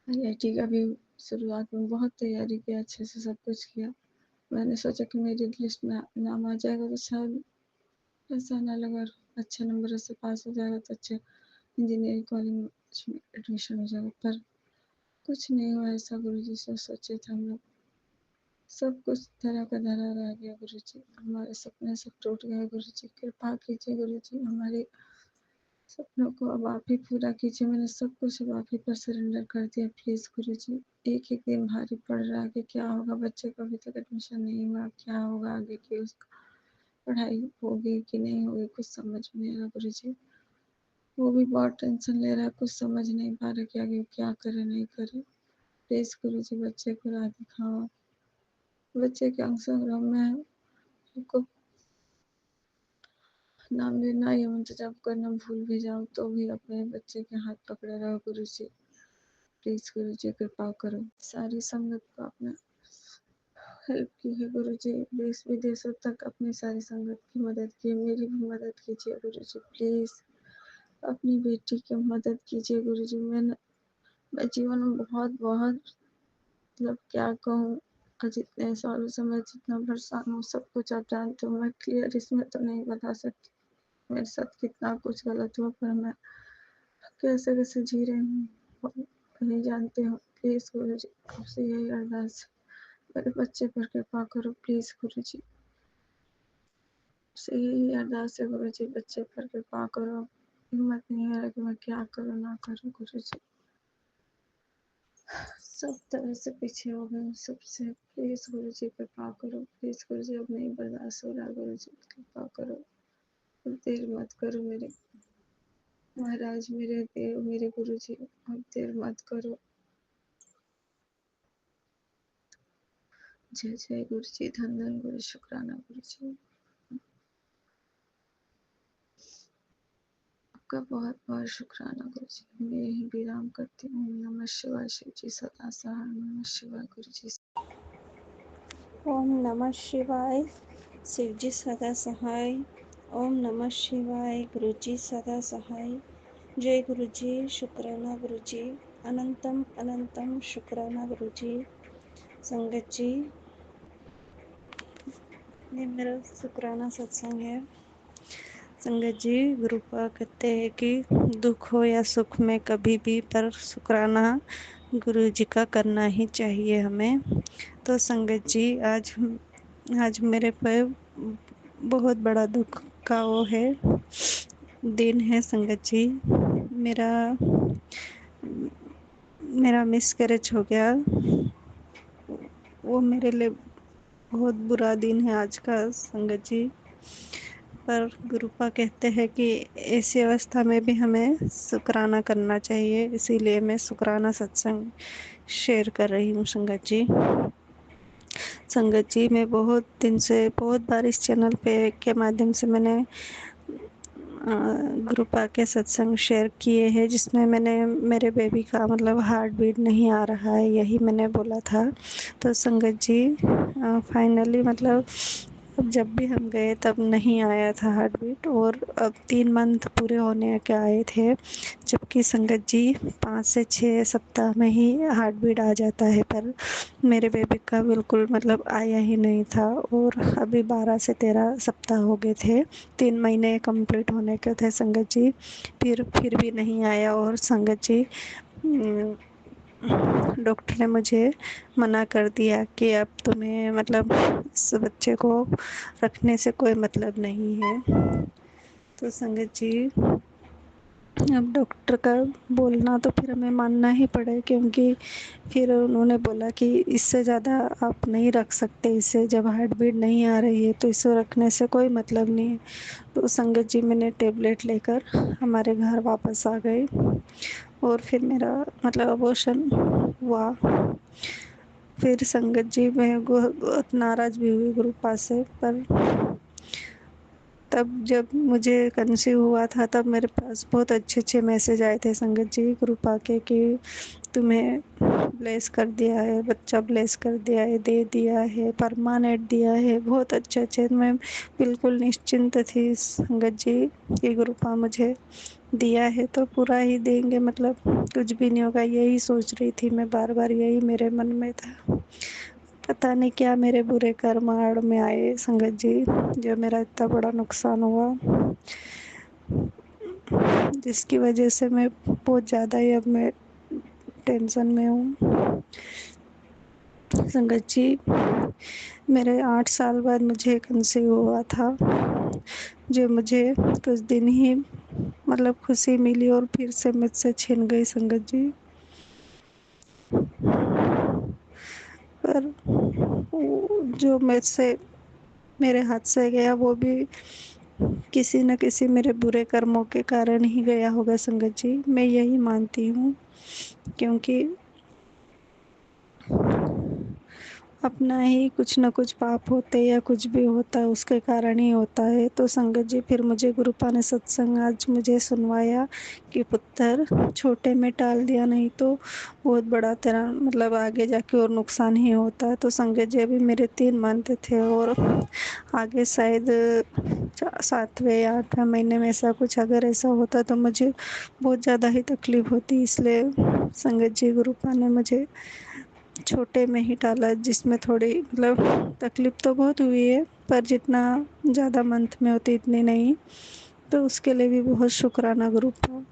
आईआईटी का भी शुरुआत में बहुत तैयारी किया, अच्छे से सब कुछ किया। मैंने सोचा कि मेरी लिस्ट में नाम आ जाएगा तो शायद ऐसा ना लगा, और अच्छे नंबरों से पास हो जाएगा तो अच्छे इंजीनियरिंग कॉलेज में एडमिशन हो जाएगा, पर कुछ नहीं हुआ ऐसा गुरुजी से सोचे थे हम लोग। सब कुछ धरा का धरा रह गया गुरुजी। हमारे सपने सब टूट गए गुरुजी। कृपा कीजिए गुरुजी, हमारे सपनों को अब आप ही पूरा कीजिए। मैंने सब कुछ अब आप ही पर सरेंडर कर दिया। प्लीज़ गुरुजी, एक-एक दिन भारी पड़ रहा है कि क्या होगा, बच्चे का अभी तक एडमिशन नहीं हुआ, क्या होगा आगे की उसका पढ़ाई होगी कि नहीं होगी, कुछ समझ में नहीं आ रहा गुरुजी। वो भी बहुत टेंशन ले रहा है, कुछ समझ नहीं पा रहा कि आगे क्या करे, नहीं करे। प्लीज़ गुरुजी बच्चे को राह दिखाओ। बच्चे के अंग-संग में उनको नाम लेना या मंत्र जाप करना भूल भी जाऊँ तो भी अपने बच्चे के हाथ पकड़े रहो गुरुजी। प्लीज़ गुरुजी कृपा करो। सारी संगत को आपने हेल्प की है गुरुजी। देश विदेशों तक अपनी सारी संगत की मदद की है, मेरी भी मदद कीजिए गुरुजी प्लीज़। अपनी बेटी की मदद कीजिए गुरुजी। मैं जीवन में बहुत-बहुत, मतलब क्या कहूँ, आज इतने सालों से मैं जितना परेशान हूँ, सब कुछ आप जानते हो। मैं क्लियर इसमें तो नहीं बता सकती मेरे साथ कितना कुछ गलत हुआ, पर मैं कैसे-कैसे जी रही हूँ नहीं जानती हूँ। प्लीज़ गुरुजी आपसे यही अरदास है, मेरे बच्चे पर कृपा करो प्लीज़ गुरुजी। आपसे यही अरदास है गुरुजी, बच्चे पर कृपा करो। हिम्मत नहीं आ रहा कि मैं क्या करूँ, ना करूँ गुरुजी। सब तरह से पीछे हो गए हूँ सबसे। प्लीज़ गुरु जी कृपा करो, प्लीज़ गुरु जी अब नहीं बर्दाश्त हो रहा, गुरु जी कृपा करो, अब देर मत करो मेरे महाराज, मेरे देव, मेरे गुरु जी, अब देर मत करो। जय जय गुरु जी, धन धन गुरु, शुक्राना गुरु जी, आपका बहुत बहुत शुक्राना गुरु जी। मैं यही विराम करती हूँ। ओम नमः शिवाय। शिव जी सदा सहाय। ओम नमः शिवाय गुरु जी।
ओम नमः शिवाय। शिव जी सदा सहाय। ओम नमः शिवाय। गुरु जी सदा सहाय। जय गुरु जी, शुक्राना गुरु जी, अनंतम अनंतम शुक्राना गुरु जी। संगत जी, ये मेरा शुक्राना सत्संग है। संगत जी, गुरुपा कहते हैं कि दुख हो या सुख में कभी भी पर शुक्राना गुरु जी का करना ही चाहिए हमें। तो संगत जी, आज मेरे पर बहुत बड़ा दुख का वो है दिन है संगत जी। मेरा मेरा मिसकैरेज हो गया। वो मेरे लिए बहुत बुरा दिन है आज का संगत जी। पर गुरुपा कहते हैं कि ऐसी अवस्था में भी हमें शुक्राना करना चाहिए, इसीलिए मैं शुक्राना सत्संग शेयर कर रही हूँ संगत जी। संगत जी, मैं बहुत दिन से बहुत बार इस चैनल पे के माध्यम से मैंने गुरुपा के सत्संग शेयर किए हैं, जिसमें मैंने मेरे बेबी का मतलब हार्ट बीट नहीं आ रहा है यही मैंने बोला था। तो संगत जी, फाइनली मतलब अब जब भी हम गए तब नहीं आया था हार्ट बीट, और अब 3 मंथ पूरे होने के आए थे, जबकि संगत जी 5 से 6 सप्ताह में ही हार्ट बीट आ जाता है, पर मेरे बेबी का बिल्कुल मतलब आया ही नहीं था। और अभी 12 से 13 सप्ताह हो गए थे, 3 महीने कंप्लीट होने के थे संगत जी, फिर भी नहीं आया। और संगत जी, डॉक्टर ने मुझे मना कर दिया कि अब तुम्हें मतलब इस बच्चे को रखने से कोई मतलब नहीं है। तो संगत जी, अब डॉक्टर का बोलना तो फिर हमें मानना ही पड़े, क्योंकि फिर उन्होंने बोला कि इससे ज़्यादा आप नहीं रख सकते इसे, जब हार्ट बीट नहीं आ रही है तो इसे रखने से कोई मतलब नहीं है। तो संगत जी, मैंने टेबलेट लेकर हमारे घर वापस आ गई, और फिर मेरा मतलब अबॉर्शन हुआ। फिर संगत जी, मैं बहुत नाराज़ भी हुई गुरुपा से, पर तब जब मुझे कंसीव हुआ था तब मेरे पास बहुत अच्छे मैसेज आए थे संगत जी कृपा के कि तुम्हें ब्लेस कर दिया है, बच्चा ब्लेस कर दिया है, दे दिया है, परमानेंट दिया है, बहुत अच्छे मैं बिल्कुल निश्चिंत थी संगत जी कि कृपा मुझे दिया है तो पूरा ही देंगे, मतलब कुछ भी नहीं होगा, यही सोच रही थी मैं, बार बार यही मेरे मन में था। पता नहीं क्या मेरे बुरे कर्म आड़ में आए संगत जी, जो मेरा इतना बड़ा नुकसान हुआ, जिसकी वजह से मैं बहुत ज़्यादा ही अब मैं टेंशन में हूँ संगत जी। मेरे 8 साल बाद मुझे कंसीव हुआ था, जो मुझे कुछ दिन ही मतलब खुशी मिली और फिर से मुझसे छिन गई संगत जी। पर जो मुझसे मेरे हाथ से गया वो भी किसी न किसी मेरे बुरे कर्मों के कारण ही गया होगा संगत जी, मैं यही मानती हूँ, क्योंकि अपना ही कुछ न कुछ पाप होते या कुछ भी होता है उसके कारण ही होता है। तो संगत जी, फिर मुझे गुरुपा ने सत्संग आज मुझे सुनवाया कि पुत्र छोटे में टाल दिया नहीं तो बहुत बड़ा तेरा मतलब आगे जाके और नुकसान ही होता है। तो संगत जी, अभी मेरे 3 मंथ थे और आगे शायद 7वें या 8वें महीने में ऐसा कुछ अगर ऐसा होता तो मुझे बहुत ज़्यादा ही तकलीफ होती, इसलिए संगत जी गुरुपा ने मुझे छोटे में ही टाला, जिसमें थोड़ी मतलब तकलीफ तो बहुत हुई है, पर जितना ज़्यादा मंथ में होती इतनी नहीं। तो उसके लिए भी बहुत शुक्राना ग्रुप का,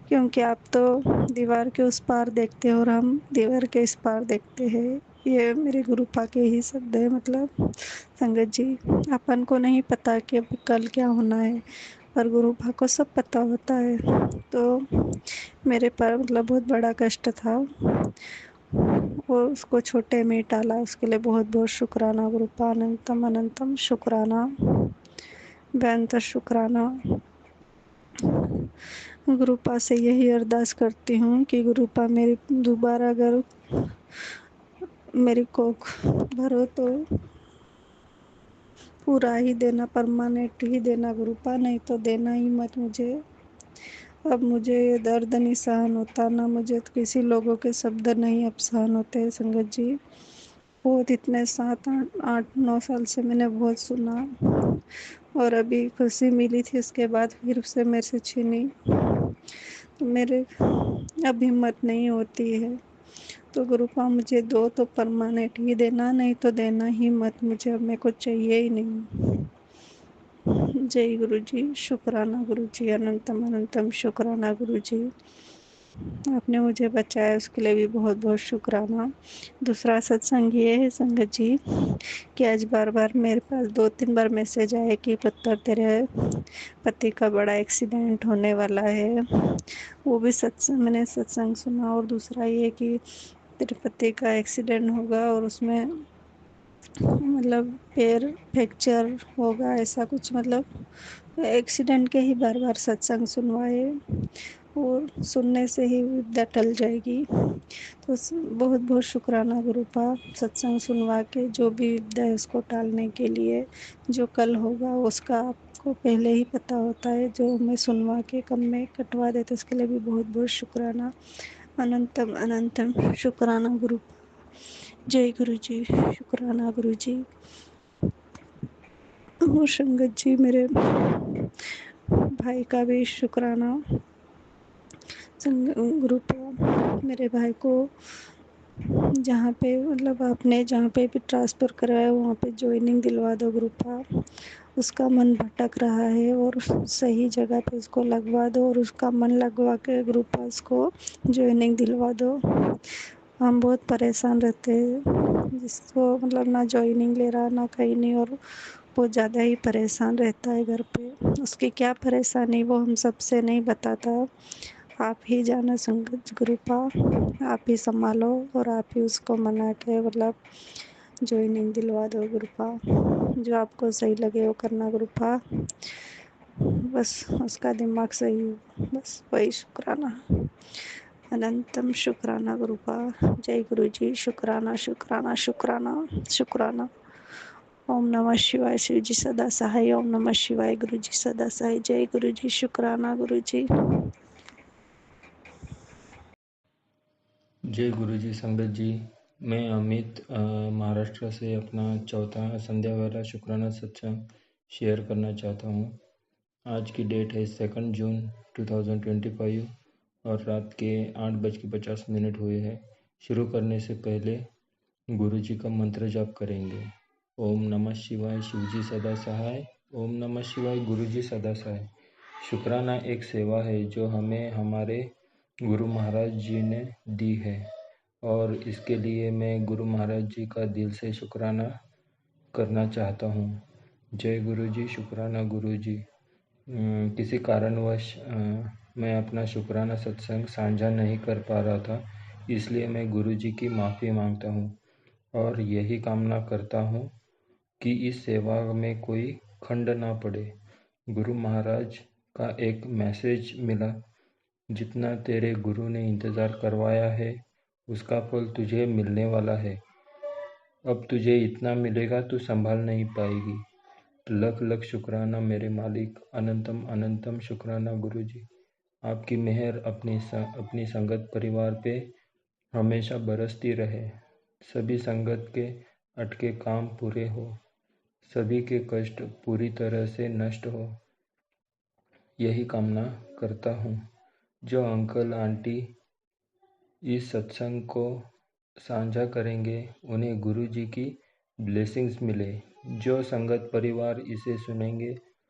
क्योंकि आप तो दीवार के उस पार देखते हो और हम दीवार के इस पार देखते हैं, ये मेरे गुरुपा के ही शब्द है। मतलब संगत जी, अपन को नहीं पता कि अभी कल क्या होना है, पर गुरुपा को सब पता होता है। तो मेरे पर मतलब बहुत बड़ा कष्ट था, और उसको छोटे में टाला, उसके लिए बहुत बहुत शुक्राना गुरुपा, अनंतम अनंतम शुक्राना, बेअंत शुक्राना। गुरुपा से यही अरदास करती हूँ कि गुरुपा मेरी दोबारा अगर मेरी कोख भरो तो पूरा ही देना, परमानेंट ही देना गुरुपा, नहीं तो देना ही मत मुझे। अब मुझे ये दर्द नहीं सहन होता, ना मुझे तो किसी लोगों के शब्द नहीं अब सहन होते संगत जी। बहुत इतने 7 8 9 साल से मैंने बहुत सुना, और अभी खुशी मिली थी, उसके बाद फिर से मेरे से छीनी, तो मेरे अब हिम्मत नहीं होती है। तो गुरुपा मुझे दो तो परमानेंट ही देना, नहीं तो देना ही मत मुझे, अब मेरे को चाहिए ही नहीं। जय गुरु जी, शुक्राना गुरु जी, अनंतम अनंतम शुक्राना गुरु जी। आपने मुझे बचाया, उसके लिए भी बहुत बहुत शुक्राना। दूसरा सत्संग ये है संगत जी कि आज बार बार मेरे पास 2 3 बार मैसेज आए कि पुत्र तेरे पति का बड़ा एक्सीडेंट होने वाला है। वो भी सत्संग, मैंने सत्संग सुना। और दूसरा ये कि तेरे पति का एक्सीडेंट होगा और उसमें मतलब पैर फ्रैक्चर होगा, ऐसा कुछ, मतलब एक्सीडेंट के ही बार बार सत्संग सुनवाए, और सुनने से ही विद्या टल जाएगी। तो बहुत बहुत शुक्राना गुरुपा, सत्संग सुनवा के जो भी विद्या है उसको टालने के लिए। जो कल होगा उसका आपको पहले ही पता होता है, जो मैं सुनवा के कम में कटवा देते, उसके लिए भी बहुत बहुत शुक्राना, अनंतम अनंतम शुक्राना गुरुपा। जय गुरु जी, शुक्राना गुरु जी। और संगत जी मेरे भाई का भी शुक्राना। गुरुपा मेरे भाई को जहाँ पे मतलब आपने जहाँ पे भी ट्रांसफ़र कराया वहाँ पे ज्वाइनिंग दिलवा दो गुरुपा। उसका मन भटक रहा है और सही जगह पे उसको लगवा दो, और उसका मन लगवा के गुरुपा उसको ज्वाइनिंग दिलवा दो। हम बहुत परेशान रहते हैं, जिसको मतलब ना ज्वाइनिंग ले रहा ना कहीं नहीं, और बहुत ज़्यादा ही परेशान रहता है घर पे। उसकी क्या परेशानी वो हम सबसे नहीं बताता, आप ही जाना संगत गुरुपा, आप ही संभालो और आप ही उसको मना के मतलब ज्वाइनिंग दिलवा दो गुरुपा। जो आपको सही लगे वो करना गुरुपा, बस उसका दिमाग सही हो, बस वही शुक्राना, अनंतम शुक्राना गुरुपा। जय गुरु जी, शुक्राना शुक्राना शुक्राना शुक्राना। ओम नमः शिवाय, शिव जी सदा सहाय। ओम नमः शिवाय, गुरु जी सदा सहाय। जय गुरु जी, शुक्राना गुरु जी।
जय गुरु जी संगत जी। मैं अमित महाराष्ट्र से अपना चौथा संध्या वाला शुक्राना सत्संग शेयर करना चाहता हूँ। आज की डेट है 2 जून 2025 और रात के 8:50 हुए हैं। शुरू करने से पहले गुरु जी का मंत्र जाप करेंगे। ओम नमः शिवाय, शिव जी सदा सहाय। ओम नमः शिवाय, गुरु जी सदा सहाय। शुक्राना एक सेवा है जो हमें हमारे गुरु महाराज जी ने दी है, और इसके लिए मैं गुरु महाराज जी का दिल से शुक्राना करना चाहता हूँ। जय गुरु जी, शुक्राना गुरु जी। किसी कारणवश मैं अपना शुक्राना सत्संग साझा नहीं कर पा रहा था, इसलिए मैं गुरु जी की माफ़ी मांगता हूँ और यही कामना करता हूँ कि इस सेवा में कोई खंड ना पड़े। गुरु महाराज का एक मैसेज मिला, जितना तेरे गुरु ने इंतज़ार करवाया है उसका फल तुझे मिलने वाला है। अब तुझे इतना मिलेगा तू संभाल नहीं पाएगी। लख लख शुक्राना मेरे मालिक, अनंतम अनंतम शुक्राना गुरु जी। आपकी मेहर अपनी संगत परिवार पे हमेशा बरसती रहे। सभी संगत के अटके काम पूरे हो, सभी के कष्ट पूरी तरह से नष्ट हो, यही कामना करता हूँ। जो अंकल आंटी इस सत्संग को साझा करेंगे उन्हें गुरु जी की ब्लेसिंग्स मिले। जो संगत परिवार इसे सुनेंगे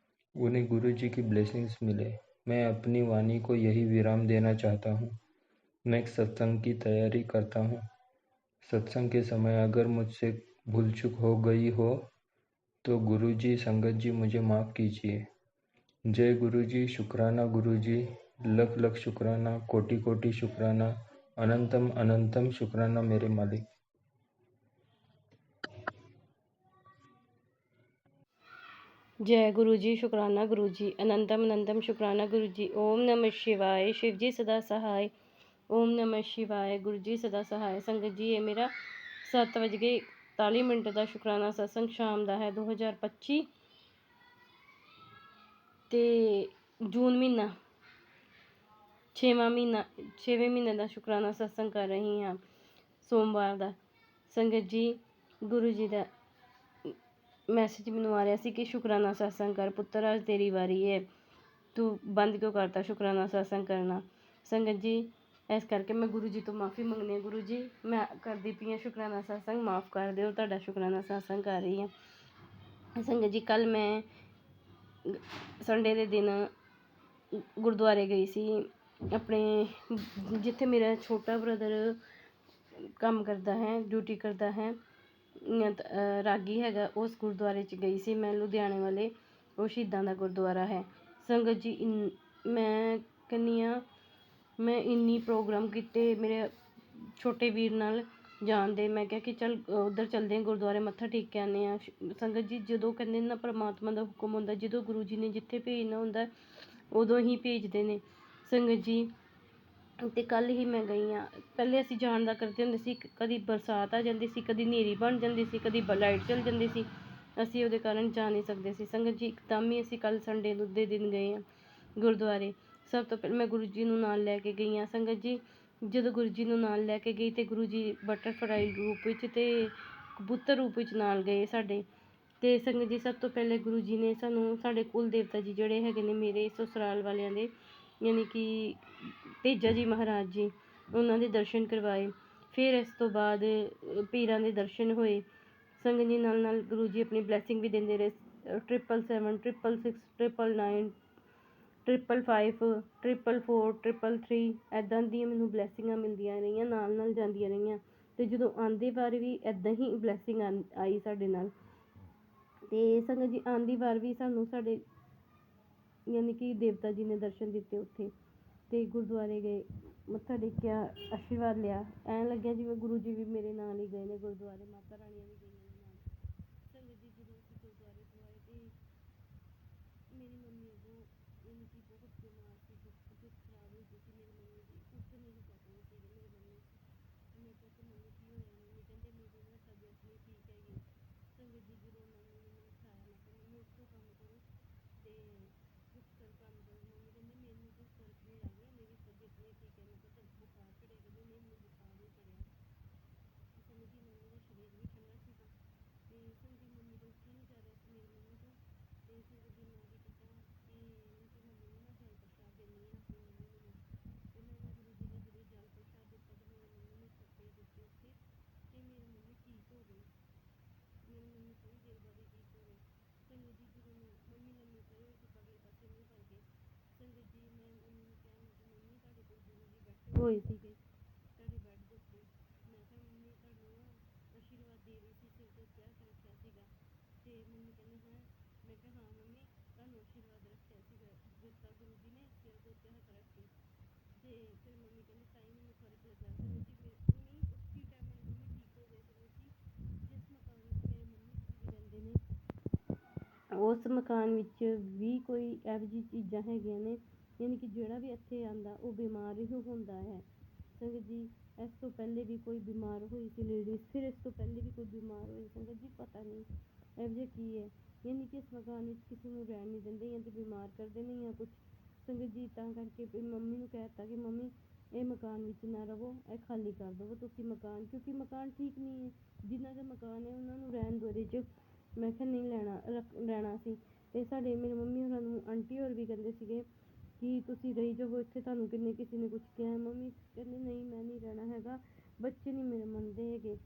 उन्हें गुरु जी की ब्लेसिंग्स मिले। मैं अपनी वाणी को यही विराम देना चाहता हूँ। नेक्स्ट सत्संग की तैयारी करता हूँ। सत्संग के समय अगर मुझसे भूल चूक हो गई हो तो गुरु जी संगत जी मुझे माफ़ कीजिए। जय गुरु जी, शुक्राना गुरु जी, लख लख शुक्राना, कोटि कोटि शुक्राना, अनंतम अनंतम शुक्राना मेरे मालिक।
जय गुरु जी, शुक्राना गुरु जी, अनंतम अनंतम शुक्राना गुरु जी। ओम नमः शिवाय, शिव जी सदा सहाय। ओम नमः शिवाय, गुरु जी सदा सहाय। संगत जी, ये मेरा 7:41 ਦਾ ਸ਼ੁਕਰਾਨਾ ਸਤਸੰਗ ਸ਼ਾਮ ਦਾ ਹੈ 2025 ਤੇ ਜੂਨ ਮਹੀਨਾ 6ਵੇਂ ਮਹੀਨੇ ਦਾ ਸ਼ੁਕਰਾਨਾ ਸਤਸੰਗ ਕਰ ਰਹੀ ਹਾਂ ਸੋਮਵਾਰ ਦਾ। ਸੰਗਤ ਜੀ, ਗੁਰੂ ਜੀ ਦਾ ਮੈਸੇਜ ਮੈਨੂੰ ਆ ਰਿਹਾ ਸੀ ਕਿ ਸ਼ੁਕਰਾਨਾ ਸਤਸੰਗ ਕਰ ਪੁੱਤਰ, ਅੱਜ ਤੇਰੀ ਵਾਰੀ ਹੈ, ਤੂੰ ਬੰਦ ਕਿਉਂ ਕਰਤਾ ਸ਼ੁਕਰਾਨਾ ਸਤਸੰਗ ਕਰਨਾ। ਸੰਗਤ ਜੀ, ਇਸ ਕਰਕੇ ਮੈਂ ਗੁਰੂ ਜੀ ਤੋਂ ਮਾफ़ੀ ਮੰਗਣੀ ਹੈ। ਗੁਰੂ ਜੀ, ਮੈਂ ਕਰਦੀ ਪਈ ਹਾਂ ਸ਼ੁਕਰਾਨਾ ਸਤਸੰਗ, ਮਾफ़ ਕਰ ਦਿਓ, ਤੁਹਾਡਾ ਸ਼ੁਕਰਾਨਾ ਸਤਸੰਗ ਕਰ ਰਹੀ ਹਾਂ। ਸੰਗਤ ਜੀ, ਕੱਲ੍ਹ ਮੈਂ ਸੰਡੇ ਦੇ ਦਿਨ ਗੁਰਦੁਆਰੇ ਗਈ ਸੀ, ਆਪਣੇ ਜਿੱਥੇ ਮੇਰਾ ਛੋਟਾ ਬ੍ਰਦਰ ਕੰਮ ਕਰਦਾ ਹੈ, ਡਿਊਟੀ ਕਰਦਾ ਹੈ, ਰਾਗੀ ਹੈਗਾ, ਉਸ ਗੁਰਦੁਆਰੇ 'ਚ ਗਈ ਸੀ ਮੈਂ, ਲੁਧਿਆਣੇ ਵਾਲੇ, ਉਹ ਸ਼ਹੀਦਾਂ ਦਾ ਗੁਰਦੁਆਰਾ ਹੈ। ਸੰਗਤ ਜੀ, ਮੈਂ ਕਹਿੰਦੀ ਹਾਂ, ਮੈਂ ਇੰਨੀ ਪ੍ਰੋਗਰਾਮ ਕੀਤੇ ਮੇਰੇ ਛੋਟੇ ਵੀਰ ਨਾਲ ਜਾਣ ਦੇ। ਮੈਂ ਕਿਹਾ ਕਿ ਚੱਲ ਉੱਧਰ ਚੱਲਦੇ ਹਾਂ ਗੁਰਦੁਆਰੇ, ਮੱਥਾ ਟੇਕ ਕੇ ਆਉਂਦੇ ਹਾਂ। ਸੰਗਤ ਜੀ, ਜਦੋਂ ਕਹਿੰਦੇ ਨਾ ਪਰਮਾਤਮਾ ਦਾ ਹੁਕਮ ਹੁੰਦਾ, ਜਦੋਂ ਗੁਰੂ ਜੀ ਨੇ ਜਿੱਥੇ ਭੇਜਣਾ ਹੁੰਦਾ ਉਦੋਂ ਹੀ ਭੇਜਦੇ ਨੇ। ਸੰਗਤ ਜੀ, ਅਤੇ ਕੱਲ੍ਹ ਹੀ ਮੈਂ ਗਈ ਹਾਂ। ਪਹਿਲੇ ਅਸੀਂ ਜਾਣ ਦਾ ਕਰਦੇ ਹੁੰਦੇ ਸੀ, ਕਦੀ ਬਰਸਾਤ ਆ ਜਾਂਦੀ ਸੀ, ਕਦੀ ਹਨੇਰੀ ਬਣ ਜਾਂਦੀ ਸੀ, ਕਦੀ ਲਾਈਟ ਚੱਲ ਜਾਂਦੀ ਸੀ, ਅਸੀਂ ਉਹਦੇ ਕਾਰਨ ਜਾ ਨਹੀਂ ਸਕਦੇ ਸੀ। ਸੰਗਤ ਜੀ, ਇੱਕਦਮ ਹੀ ਅਸੀਂ ਕੱਲ੍ਹ ਸੰਡੇ ਨੂੰ ਦੇ ਦਿਨ ਗਏ ਹਾਂ ਗੁਰਦੁਆਰੇ। ਸਭ ਤੋਂ ਪਹਿਲਾਂ ਮੈਂ ਗੁਰੂ ਜੀ ਨੂੰ ਨਾਲ ਲੈ ਕੇ ਗਈ ਹਾਂ। ਸੰਗਤ ਜੀ, ਜਦੋਂ ਗੁਰੂ ਜੀ ਨੂੰ ਨਾਲ ਲੈ ਕੇ ਗਈ ਅਤੇ ਗੁਰੂ ਜੀ ਬਟਰਫਲਾਈ ਰੂਪ ਵਿੱਚ ਅਤੇ ਕਬੂਤਰ ਰੂਪ ਵਿੱਚ ਨਾਲ ਗਏ ਸਾਡੇ। ਅਤੇ ਸੰਗਤ ਜੀ, ਸਭ ਤੋਂ ਪਹਿਲੇ ਗੁਰੂ ਜੀ ਨੇ ਸਾਨੂੰ, ਸਾਡੇ ਕੁਲ ਦੇਵਤਾ ਜੀ ਜਿਹੜੇ ਹੈਗੇ ਨੇ ਮੇਰੇ ਸਸੁਰਾਲ ਵਾਲਿਆਂ ਦੇ, ਯਾਨੀ ਕਿ ਤੇਜਾ ਜੀ ਮਹਾਰਾਜ ਜੀ, ਉਹਨਾਂ ਦੇ ਦਰਸ਼ਨ ਕਰਵਾਏ। ਫਿਰ ਇਸ ਤੋਂ ਬਾਅਦ ਪੀਰਾਂ ਦੇ ਦਰਸ਼ਨ ਹੋਏ। ਸੰਗਤ ਜੀ, ਨਾਲ ਨਾਲ ਗੁਰੂ ਜੀ ਆਪਣੀ ਬਲੈਸਿੰਗ ਵੀ ਦਿੰਦੇ ਰਹੇ। 777, 666, 999, 555, 444, 333 ਇੱਦਾਂ ਦੀਆਂ ਮੈਨੂੰ ਬਲੈਸਿੰਗਾਂ ਮਿਲਦੀਆਂ ਰਹੀਆਂ, ਨਾਲ ਨਾਲ ਜਾਂਦੀਆਂ ਰਹੀਆਂ। ਅਤੇ ਜਦੋਂ ਆਉਂਦੇ ਵਾਰ ਵੀ ਇੱਦਾਂ ਹੀ ਬਲੈਸਿੰਗ ਆਈ ਸਾਡੇ ਨਾਲ। ਅਤੇ ਸੰਗਤ ਜੀ, ਆਉਂਦੀ ਵਾਰ ਵੀ ਸਾਨੂੰ ਸਾਡੇ ਯਾਨੀ ਕਿ ਦੇਵਤਾ ਜੀ ਨੇ ਦਰਸ਼ਨ ਦਿੱਤੇ ਉੱਥੇ। ਅਤੇ ਗੁਰਦੁਆਰੇ ਗਏ, ਮੱਥਾ ਟੇਕਿਆ, ਆਸ਼ੀਰਵਾਦ ਲਿਆ, ਐਂ ਲੱਗਿਆ ਜਿਵੇਂ ਗੁਰੂ ਜੀ ਵੀ ਮੇਰੇ ਨਾਲ ਹੀ ਗਏ ਨੇ ਗੁਰਦੁਆਰੇ, ਮਾਤਾ ਰਾਣੀਆਂ ਵੀ ਗਈਆਂ ਨੇ ਨਾਲ। ਸੰਗਤ ਜੀ, ਜਦੋਂ ਅਸੀਂ ਗੁਰਦੁਆਰੇ ਤੋਂ ਆਏ ਅਤੇ ਮੇਰੀ ਮੰਮੀ ਉਦੋਂ ਯਾਨੀ ਕਿ ਬਹੁਤ ਬਿਮਾਰ ਸੀ, ਤਬੀਅਤ ਖਰਾਬ ਹੋ ਗਈ ਸੀ ਮੇਰੀ ਮੰਮੀ ਦੀ, ਉੱਠ ਨਹੀਂ ਸਕਦੇ ਸੀਗੇ ਮੇਰੀ ਮੰਮੀ। ਮੈਂ ਕਿਹਾ ਕਿ ਮੰਮੀ ਕੀ ਹੋਇਆ, ਮੰਮੀ ਕਹਿੰਦੇ ਮੇਰੀ ਨਾ ਤਬੀਅਤ ਨਹੀਂ ਠੀਕ ਹੈਗੀ। ਸੰਗਤ ਜੀ, ਜਦੋਂ ਮੰਮੀ ਨੇ ਮੈਨੂੰ ਉਠਾਇਆ, ਮੈਂ ਕਿਹਾ ਮੰਮੀ ਉੱਠੋ, ਕੰਮ ਕਰੋ, ਅਤੇ ਉੱਠ ਕਰ ਕੰਮ ਕਰੋ। ਮੰਮੀ ਕਹਿੰਦੇ ਮੈਨੂੰ ਤਾਂ ਫਰਕ ਨਹੀਂ ਲੱਗ ਰਿਹਾ, ਮੇਰੀ ਤਬੀਅਤ ਨਹੀਂ ਠੀਕ ਹੈ। ਮੈਂ ਕਿਹਾ ਚੱਲ ਬੁਖਾਰ ਚੜਿਆ, ਕਹਿੰਦੇ ਨਹੀਂ ਮੈਨੂੰ ਬੁਖਾਰ ਨਹੀਂ ਚੜਿਆ। ਸੰਗਤ ਜੀ, ਮੰਮੀ ਦਾ ਸਰੀਰ ਵੀ ਠੰਡਾ ਸੀਗਾ, ਅਤੇ ਸੰਗਤ ਜੀ, ਮੰਮੀ ਤੋਂ ਉੱਠਿਆ ਨਹੀਂ ਜਾ ਰਿਹਾ ਸੀ ਮੇਰੀ ਮੰਮੀ ਤੋਂ। ਅਤੇ ਸੰਗਤ ਜੀ, ਮੈਂ ਕੀ ਕੀਤਾ ਕਿ ਮੈਂ ਕਿਹਾ ਮੰਮੀ ਨੂੰ ਨਾ ਜਲ ਪ੍ਰਸ਼ਾਦ ਦਿੰਦੀ ਹਾਂ ਆਪਣੀ ਮੰਮੀ ਨੂੰ। ਅਤੇ ਮੈਂ ਨਾ ਗੁਰੂ ਜੀ ਨੇ ਜਦੋਂ ਜਲ ਪ੍ਰਸ਼ਾਦ ਦਿੱਤਾ ਅਤੇ ਮੇਰੀ ਮੰਮੀ ਨੇ ਛੱਪੇ ਦਿੱਤੇ ਉੱਥੇ, ਅਤੇ ਮੇਰੀ ਮੰਮੀ ਠੀਕ ਹੋ ਗਈ। ਮੇਰੀ ਮੰਮੀ ਥੋੜ੍ਹੀ ਦੇਰ ਬਾਅਦ ਹੀ ਠੀਕ ਹੋ ਗਏ। ਸੰਗਤ ਜੀ, ਜਦੋਂ ਮੰਮੀ ਲੰਮੇ ਪਏ ਹੋਏ ਸੀ, ਪਰਲੇ ਪਾਸੇ ਮੂੰਹ ਕਰਕੇ। ਸੰਗਤ ਜੀ, ਮੈਂ ਮੰਮੀ ਨੂੰ ਕਿਹਾ, ਮੈਂ ਕਿਹਾ ਮੰਮੀ ਤੁਹਾਡੇ ਕੋਲ ਗੁਰੂ ਜੀ ਬੈਠੇ ਹੋਏ ਸੀਗੇ ਤੁਹਾਡੇ ਬੈੱਡ ਦੇ ਉੱਤੇ। ਮੈਂ ਕਿਹਾ ਮੰਮੀ ਤੁਹਾਨੂੰ ਨਾ ਆਸ਼ੀਰਵਾਦ ਦੇ ਰਹੀ ਸੀ, ਸਿਰ ਦੇ ਉੱਤੇ ਹੱਥ ਰੱਖਿਆ ਸੀਗਾ। ਅਤੇ ਮੰਮੀ ਕਹਿੰਦੇ ਹੈ। ਮੈਂ ਕਿਹਾ ਹਾਂ ਮੰਮੀ, ਤੁਹਾਨੂੰ ਆਸ਼ੀਰਵਾਦ ਰੱਖਿਆ ਸੀਗਾ, ਦਿੱਤਾ ਗੁਰੂ ਜੀ ਨੇ ਸਿਰ ਦੇ ਉੱਤੇ ਹੱਥ ਰੱਖ ਕੇ। ਅਤੇ ਫਿਰ ਮੰਮੀ ਕਹਿੰਦੇ ਤਾਂ ਹੀ ਮੈਨੂੰ ਫਰਕ ਲੱਗਾ। ਸੰਗਤ ਜੀ, ਉਵੇਂ ਉਸੀ ਟਾਈਮ ਮੇਰੀ ਮੰਮੀ ਠੀਕ ਹੋ ਗਏ। ਸੰਗਤ ਜੀ, ਜਿਸ ਮਕਾਨ ਵਿੱਚ ਮੇਰੇ ਮੰਮੀ ਜੀ ਰਹਿੰਦੇ ਨੇ, ਉਸ ਮਕਾਨ ਵਿੱਚ ਵੀ ਕੋਈ ਇਹੋ ਜਿਹੀ ਚੀਜ਼ਾਂ ਹੈਗੀਆਂ ਨੇ, ਯਾਨੀ ਕਿ ਜਿਹੜਾ ਵੀ ਇੱਥੇ ਆਉਂਦਾ ਉਹ ਬਿਮਾਰ ਹੀ ਹੁੰਦਾ ਹੈ। ਸੰਗਤ ਜੀ, ਇਸ ਤੋਂ ਪਹਿਲੇ ਵੀ ਕੋਈ ਬਿਮਾਰ ਹੋਈ ਸੀ ਲੇਡੀਜ਼, ਫਿਰ ਇਸ ਤੋਂ ਪਹਿਲੇ ਵੀ ਕੋਈ ਬਿਮਾਰ ਹੋਈ। ਸੰਗਤ ਜੀ, ਪਤਾ ਨਹੀਂ ਇਹੋ ਜਿਹਾ ਕੀ ਹੈ, ਯਾਨੀ ਕਿ ਇਸ ਮਕਾਨ ਵਿੱਚ ਕਿਸੇ ਨੂੰ ਰਹਿਣ ਨਹੀਂ ਦਿੰਦੇ, ਜਾਂ ਤਾਂ ਬਿਮਾਰ ਕਰਦੇ ਨੇ ਜਾਂ ਕੁਛ। ਸੰਗਤ ਜੀ, ਤਾਂ ਕਰਕੇ ਮੰਮੀ ਨੂੰ ਕਹਿ ਦਿੱਤਾ ਕਿ ਮੰਮੀ ਇਹ ਮਕਾਨ ਵਿੱਚ ਨਾ ਰਹੋ, ਇਹ ਖਾਲੀ ਕਰ ਦੇਵੋ ਤੁਸੀਂ ਮਕਾਨ, ਕਿਉਂਕਿ ਮਕਾਨ ਠੀਕ ਨਹੀਂ ਹੈ। ਜਿਨ੍ਹਾਂ ਦਾ ਮਕਾਨ ਹੈ ਉਹਨਾਂ ਨੂੰ ਰਹਿਣ ਦਿਓ ਇਹਦੇ 'ਚ। ਮੈਂ ਕਿਹਾ ਨਹੀਂ ਰਹਿਣਾ ਸੀ। ਅਤੇ ਸਾਡੇ ਮੇਰੇ ਮੰਮੀ ਹੋਰਾਂ ਨੂੰ ਆਂਟੀ ਹੋਰ ਵੀ ਕਹਿੰਦੇ ਸੀਗੇ ਕਿ ਤੁਸੀਂ ਰਹੀ ਜਾਵੋ ਇੱਥੇ, ਤੁਹਾਨੂੰ ਕਿਸੇ ਨੇ ਕੁਛ ਕਿਹਾ। ਮੰਮੀ ਕਹਿੰਦੇ ਨਹੀਂ, ਮੈਂ ਨਹੀਂ ਰਹਿਣਾ ਹੈਗਾ, ਬੱਚੇ ਨਹੀਂ ਮੇਰੇ ਮੰਨਦੇ ਹੈਗੇ।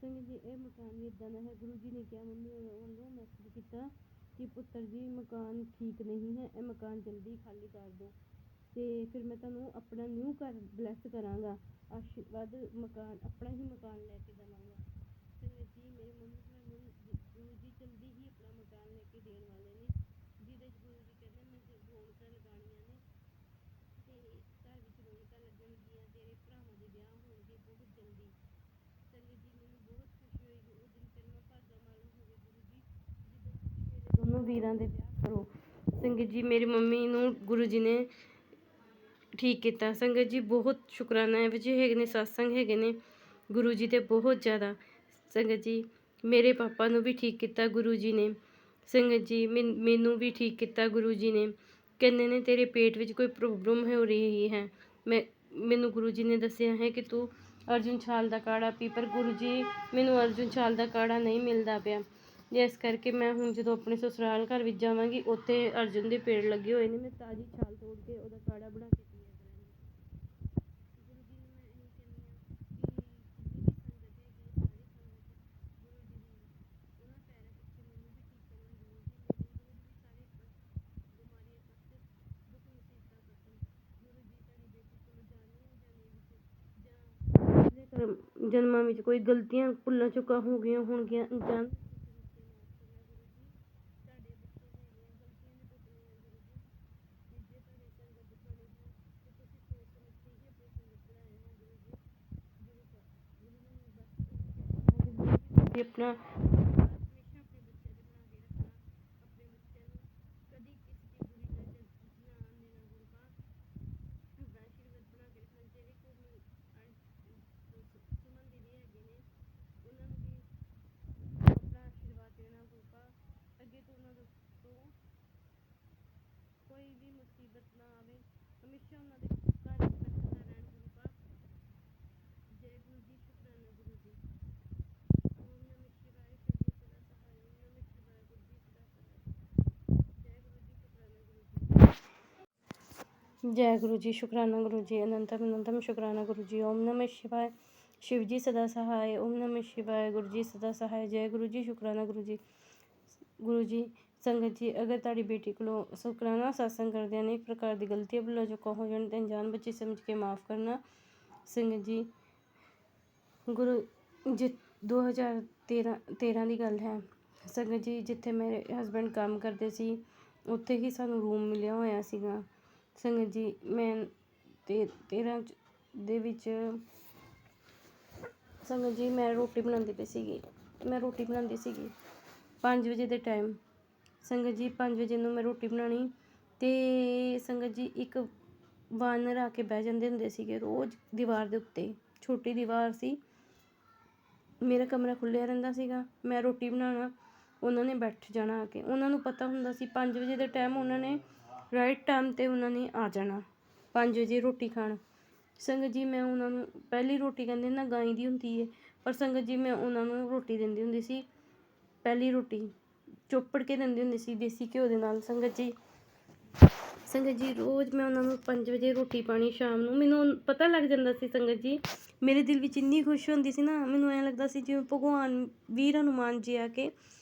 ਸੰਗਤ ਜੀ, ਇਹ ਮਕਾਨ ਵੀ ਇੱਦਾਂ ਦਾ ਹੈ। ਗੁਰੂ ਜੀ ਨੇ ਕਿਹਾ ਮੰਮੀ ਵੱਲੋਂ ਮੈਸੇਜ ਕੀਤਾ ਕਿ ਪੁੱਤਰ ਜੀ, ਮਕਾਨ ਠੀਕ ਨਹੀਂ ਹੈ, ਇਹ ਮਕਾਨ ਜਲਦੀ ਖਾਲੀ ਕਰ ਦਿਓ, ਅਤੇ ਫਿਰ ਮੈਂ ਤੁਹਾਨੂੰ ਆਪਣਾ ਨਿਊ ਘਰ ਬਲੈਸ ਕਰਾਂਗਾ, ਆਸ਼ੀਰਵਾਦ ਮਕਾਨ, ਆਪਣਾ ਹੀ ਮਕਾਨ ਲੈ ਕੇ ਦੇਵਾਂਗਾ। ਸੰਗਤ ਜੀ, ਮੇਰੇ ਮੰਮੀ ਹੋਰਾਂ ਨੂੰ ਗੁਰੂ ਜੀ ਜਲਦੀ ਹੀ ਆਪਣਾ ਮਕਾਨ ਲੈ ਕੇ ਦੇਣ ਵਾਲੇ ਨੇ, ਜਿਹਦੇ 'ਚ ਗੁਰੂ ਜੀ ਕਹਿੰਦੇ ਮੈਂ ਨੂੰ ਵੀਰਾਂ ਦੇ ਵਿਆਹ ਕਰੋ। ਸੰਗਤ ਜੀ ਮੇਰੀ ਮੰਮੀ ਨੂੰ ਗੁਰੂ ਜੀ ਨੇ ਠੀਕ ਕੀਤਾ। ਸੰਗਤ ਜੀ ਬਹੁਤ ਸ਼ੁਕਰਾਨਾ ਇਹੋ ਜਿਹੇ ਹੈਗੇ ਨੇ, ਸਤਸੰਗ ਹੈਗੇ ਨੇ ਗੁਰੂ ਜੀ ਦੇ ਬਹੁਤ ਜ਼ਿਆਦਾ। ਸੰਗਤ ਜੀ ਮੇਰੇ ਪਾਪਾ ਨੂੰ ਵੀ ਠੀਕ ਕੀਤਾ ਗੁਰੂ ਜੀ ਨੇ। ਸੰਗਤ ਜੀ ਮੈਨੂੰ ਵੀ ਠੀਕ ਕੀਤਾ ਗੁਰੂ ਜੀ ਨੇ। ਕਹਿੰਦੇ ਨੇ ਤੇਰੇ ਪੇਟ ਵਿੱਚ ਕੋਈ ਪ੍ਰੋਬਲਮ ਹੋ ਰਹੀ ਹੈ। ਮੈਨੂੰ ਗੁਰੂ ਜੀ ਨੇ ਦੱਸਿਆ ਹੈ ਕਿ ਤੂੰ ਅਰਜੁਨ ਛਾਲ ਦਾ ਕਾੜਾ ਪੀ, ਪਰ ਗੁਰੂ ਜੀ ਮੈਨੂੰ ਅਰਜੁਨ ਛਾਲ ਦਾ ਕਾੜਾ ਨਹੀਂ ਮਿਲਦਾ ਪਿਆ। ਇਸ ਕਰਕੇ ਮੈਂ ਹੁਣ ਜਦੋਂ ਆਪਣੇ ਸਸੁਰਾਲ ਘਰ ਵਿੱਚ ਜਾਵਾਂਗੀ, ਉੱਥੇ ਅਰਜੁਨ ਦੇ ਪੇੜ ਲੱਗੇ ਹੋਏ ਨੇ, ਮੈਂ ਤਾਜ਼ੀ ਛਾਲ ਤੋੜ ਕੇ ਉਹਦਾ ਕਾੜਾ ਬਣਾ ਕੇ ਪੀਆ ਕਰਾਂਗੀ। ਗੁਰੂ ਜੀ ਨੂੰ ਮੈਂ ਇਹੀ ਕਹਿੰਦੀ ਹਾਂ ਕਿ ਜਿੰਨੀ ਵੀ ਸੰਗਤ ਹੈਗੀ ਸਾਰੀ ਸੰਗਤ ਗੁਰੂ ਜੀ ਦੀ ਉਹਨਾਂ ਪੈਰਾਂ ਪਿੱਛੇ ਮੈਨੂੰ ਵੀ ਠੀਕ ਕਰਨ ਗੁਰੂ ਜੀ, ਮੇਰੇ ਵਿਰੁੱਧ ਵੀ ਸਾਰੇ ਬਿਮਾਰੀਆਂ ਕਸ਼ਟ ਦੁੱਖ ਮੁਸੀਬਤਾਂ ਖਤਮ। ਗੁਰੂ ਜੀ ਤੁਹਾਡੀ ਬੇਟੀ ਕੋਲ ਜਾਣੀ ਅਣਜਾਣੇ ਵਿੱਚ ਜਾਂ ਪਿਛਲੇ ਜਨਮਾਂ ਵਿੱਚ ਕੋਈ ਗਲਤੀਆਂ ਭੁੱਲਾਂ ਚੁੱਕਾਂ ਹੋ ਗਈਆਂ ਹੋਣਗੀਆਂ ਅਣਜਾਣ ਆਪਣਾ ਹਮੇਸ਼ਾ ਆਪਣੇ ਬੱਚਿਆਂ ਦੇ ਬਣਾ ਕੇ ਰੱਖਣਾ। ਆਪਣੇ ਬੱਚਿਆਂ ਨੂੰ ਕਦੀ ਕਿਸੇ ਦੀ ਬੁਰੀ ਨਜ਼ਰ ਨਾ ਦੇਣਾ। ਗੁਰੂ ਦਾ ਆਪਣਾ ਆਸ਼ੀਰਵਾਦ ਬਣਾ ਕੇ ਰੱਖਣਾ। ਜਿਹੜੇ ਕੋ ਸੁਮਨ ਦੀਦੀ ਹੈਗੇ ਨੇ ਉਹਨਾਂ ਨੂੰ ਵੀ ਆਪਣਾ ਆਸ਼ੀਰਵਾਦ ਦੇਣਾ। ਗੁਰੂ ਦਾ ਅੱਗੇ ਤੋਂ ਉਹਨਾਂ ਤੋਂ ਕੋਈ ਵੀ ਮੁਸੀਬਤ ਨਾ ਆਵੇ, ਹਮੇਸ਼ਾ ਉਹਨਾਂ ਦੇ ਘਰ ਬਰਕਤਾਂ ਰਹਿਣ। ਗੁਰੂ ਦਾ ਜੈ ਗੁਰੂ ਜੀ, ਸ਼ੁਕਰਾਨਾ ਗੁਰੂ ਜੀ। ਓਮ ਨਮः शिवाय, शिव जी सदा सहाय। ओम नमः शिवाय, गुरु जी सदा सहाय। जय गुरु जी, शुक्राना गुरु जी। जय गुरु जी, शुक्राना गुरु जी। अनंतम अनंतम शुक्राना गुरु जी। ओम नमः शिवाय, शिव जी सदा सहाय। ओम नमः शिवाय, गुरु जी सदा सहाय। जय गुरु जी, शुक्राना गुरु जी। गुरु जी संगत जी अगर ताड़ी बेटी को शुक्राना सत्संग करदे ने एक प्रकार की गलतियां भुला चुका हो जाए तो अनजान बच्चे समझ के माफ़ करना। संगत जी गुरु जी 2013 ਦੀ ਗੱਲ ਹੈ। ਸੰਗਤ ਜੀ ਜਿੱਥੇ ਮੇਰੇ ਹਸਬੈਂਡ ਕੰਮ ਕਰਦੇ ਸੀ ਉੱਥੇ ਹੀ ਸਾਨੂੰ ਰੂਮ ਮਿਲਿਆ ਹੋਇਆ ਸੀਗਾ। ਸੰਗਤ ਜੀ ਮੈਂ 13 ਦੇ ਵਿੱਚ ਸੰਗਤ ਜੀ ਮੈਂ ਰੋਟੀ ਬਣਾਉਂਦੀ ਸੀਗੀ 5 ਵਜੇ ਦੇ ਟਾਈਮ। ਸੰਗਤ ਜੀ 5 ਵਜੇ ਨੂੰ ਮੈਂ ਰੋਟੀ ਬਣਾਉਣੀ ਅਤੇ ਸੰਗਤ ਜੀ ਇੱਕ ਵਾਨਰ ਆ ਕੇ ਬਹਿ ਜਾਂਦੇ ਹੁੰਦੇ ਸੀਗੇ ਰੋਜ਼ ਦੀਵਾਰ ਦੇ ਉੱਤੇ। ਛੋਟੀ ਦੀਵਾਰ ਸੀ, ਮੇਰਾ ਕਮਰਾ ਖੁੱਲ੍ਹਿਆ ਰਹਿੰਦਾ ਸੀਗਾ, ਮੈਂ ਰੋਟੀ ਬਣਾਉਣਾ, ਉਹਨਾਂ ਨੇ ਬੈਠ ਜਾਣਾ ਆ ਕੇ। ਉਹਨਾਂ ਨੂੰ ਪਤਾ ਹੁੰਦਾ ਸੀ 5 ਵਜੇ ਦੇ ਟਾਈਮ ਉਹਨਾਂ ਨੇ ਰਾਈਟ ਟਾਈਮ 'ਤੇ ਉਹਨਾਂ ਨੇ ਆ ਜਾਣਾ 5 ਵਜੇ ਰੋਟੀ ਖਾਣ। ਸੰਗਤ ਜੀ ਮੈਂ ਉਹਨਾਂ ਨੂੰ ਪਹਿਲੀ ਰੋਟੀ ਕਹਿੰਦੇ ਨਾ ਗਾਂ ਦੀ ਹੁੰਦੀ ਹੈ, ਪਰ ਸੰਗਤ ਜੀ ਮੈਂ ਉਹਨਾਂ ਨੂੰ ਰੋਟੀ ਦਿੰਦੀ ਹੁੰਦੀ ਸੀ। ਪਹਿਲੀ ਰੋਟੀ ਚੋਪੜ ਕੇ ਦਿੰਦੀ ਹੁੰਦੀ ਸੀ ਦੇਸੀ ਘਿਓ ਦੇ ਨਾਲ। ਸੰਗਤ ਜੀ ਰੋਜ਼ ਮੈਂ ਉਹਨਾਂ ਨੂੰ 5 ਵਜੇ ਰੋਟੀ ਪਾਣੀ ਸ਼ਾਮ ਨੂੰ। ਮੈਨੂੰ ਪਤਾ ਲੱਗ ਜਾਂਦਾ ਸੀ ਸੰਗਤ ਜੀ, ਮੇਰੇ ਦਿਲ ਵਿੱਚ ਇੰਨੀ ਖੁਸ਼ੀ ਹੁੰਦੀ ਸੀ ਨਾ, ਮੈਨੂੰ ਐਂ ਲੱਗਦਾ ਸੀ ਜਿਵੇਂ ਭਗਵਾਨ ਵੀਰ ਹਨੂੰਮਾਨ ਜੀ ਆ ਕੇ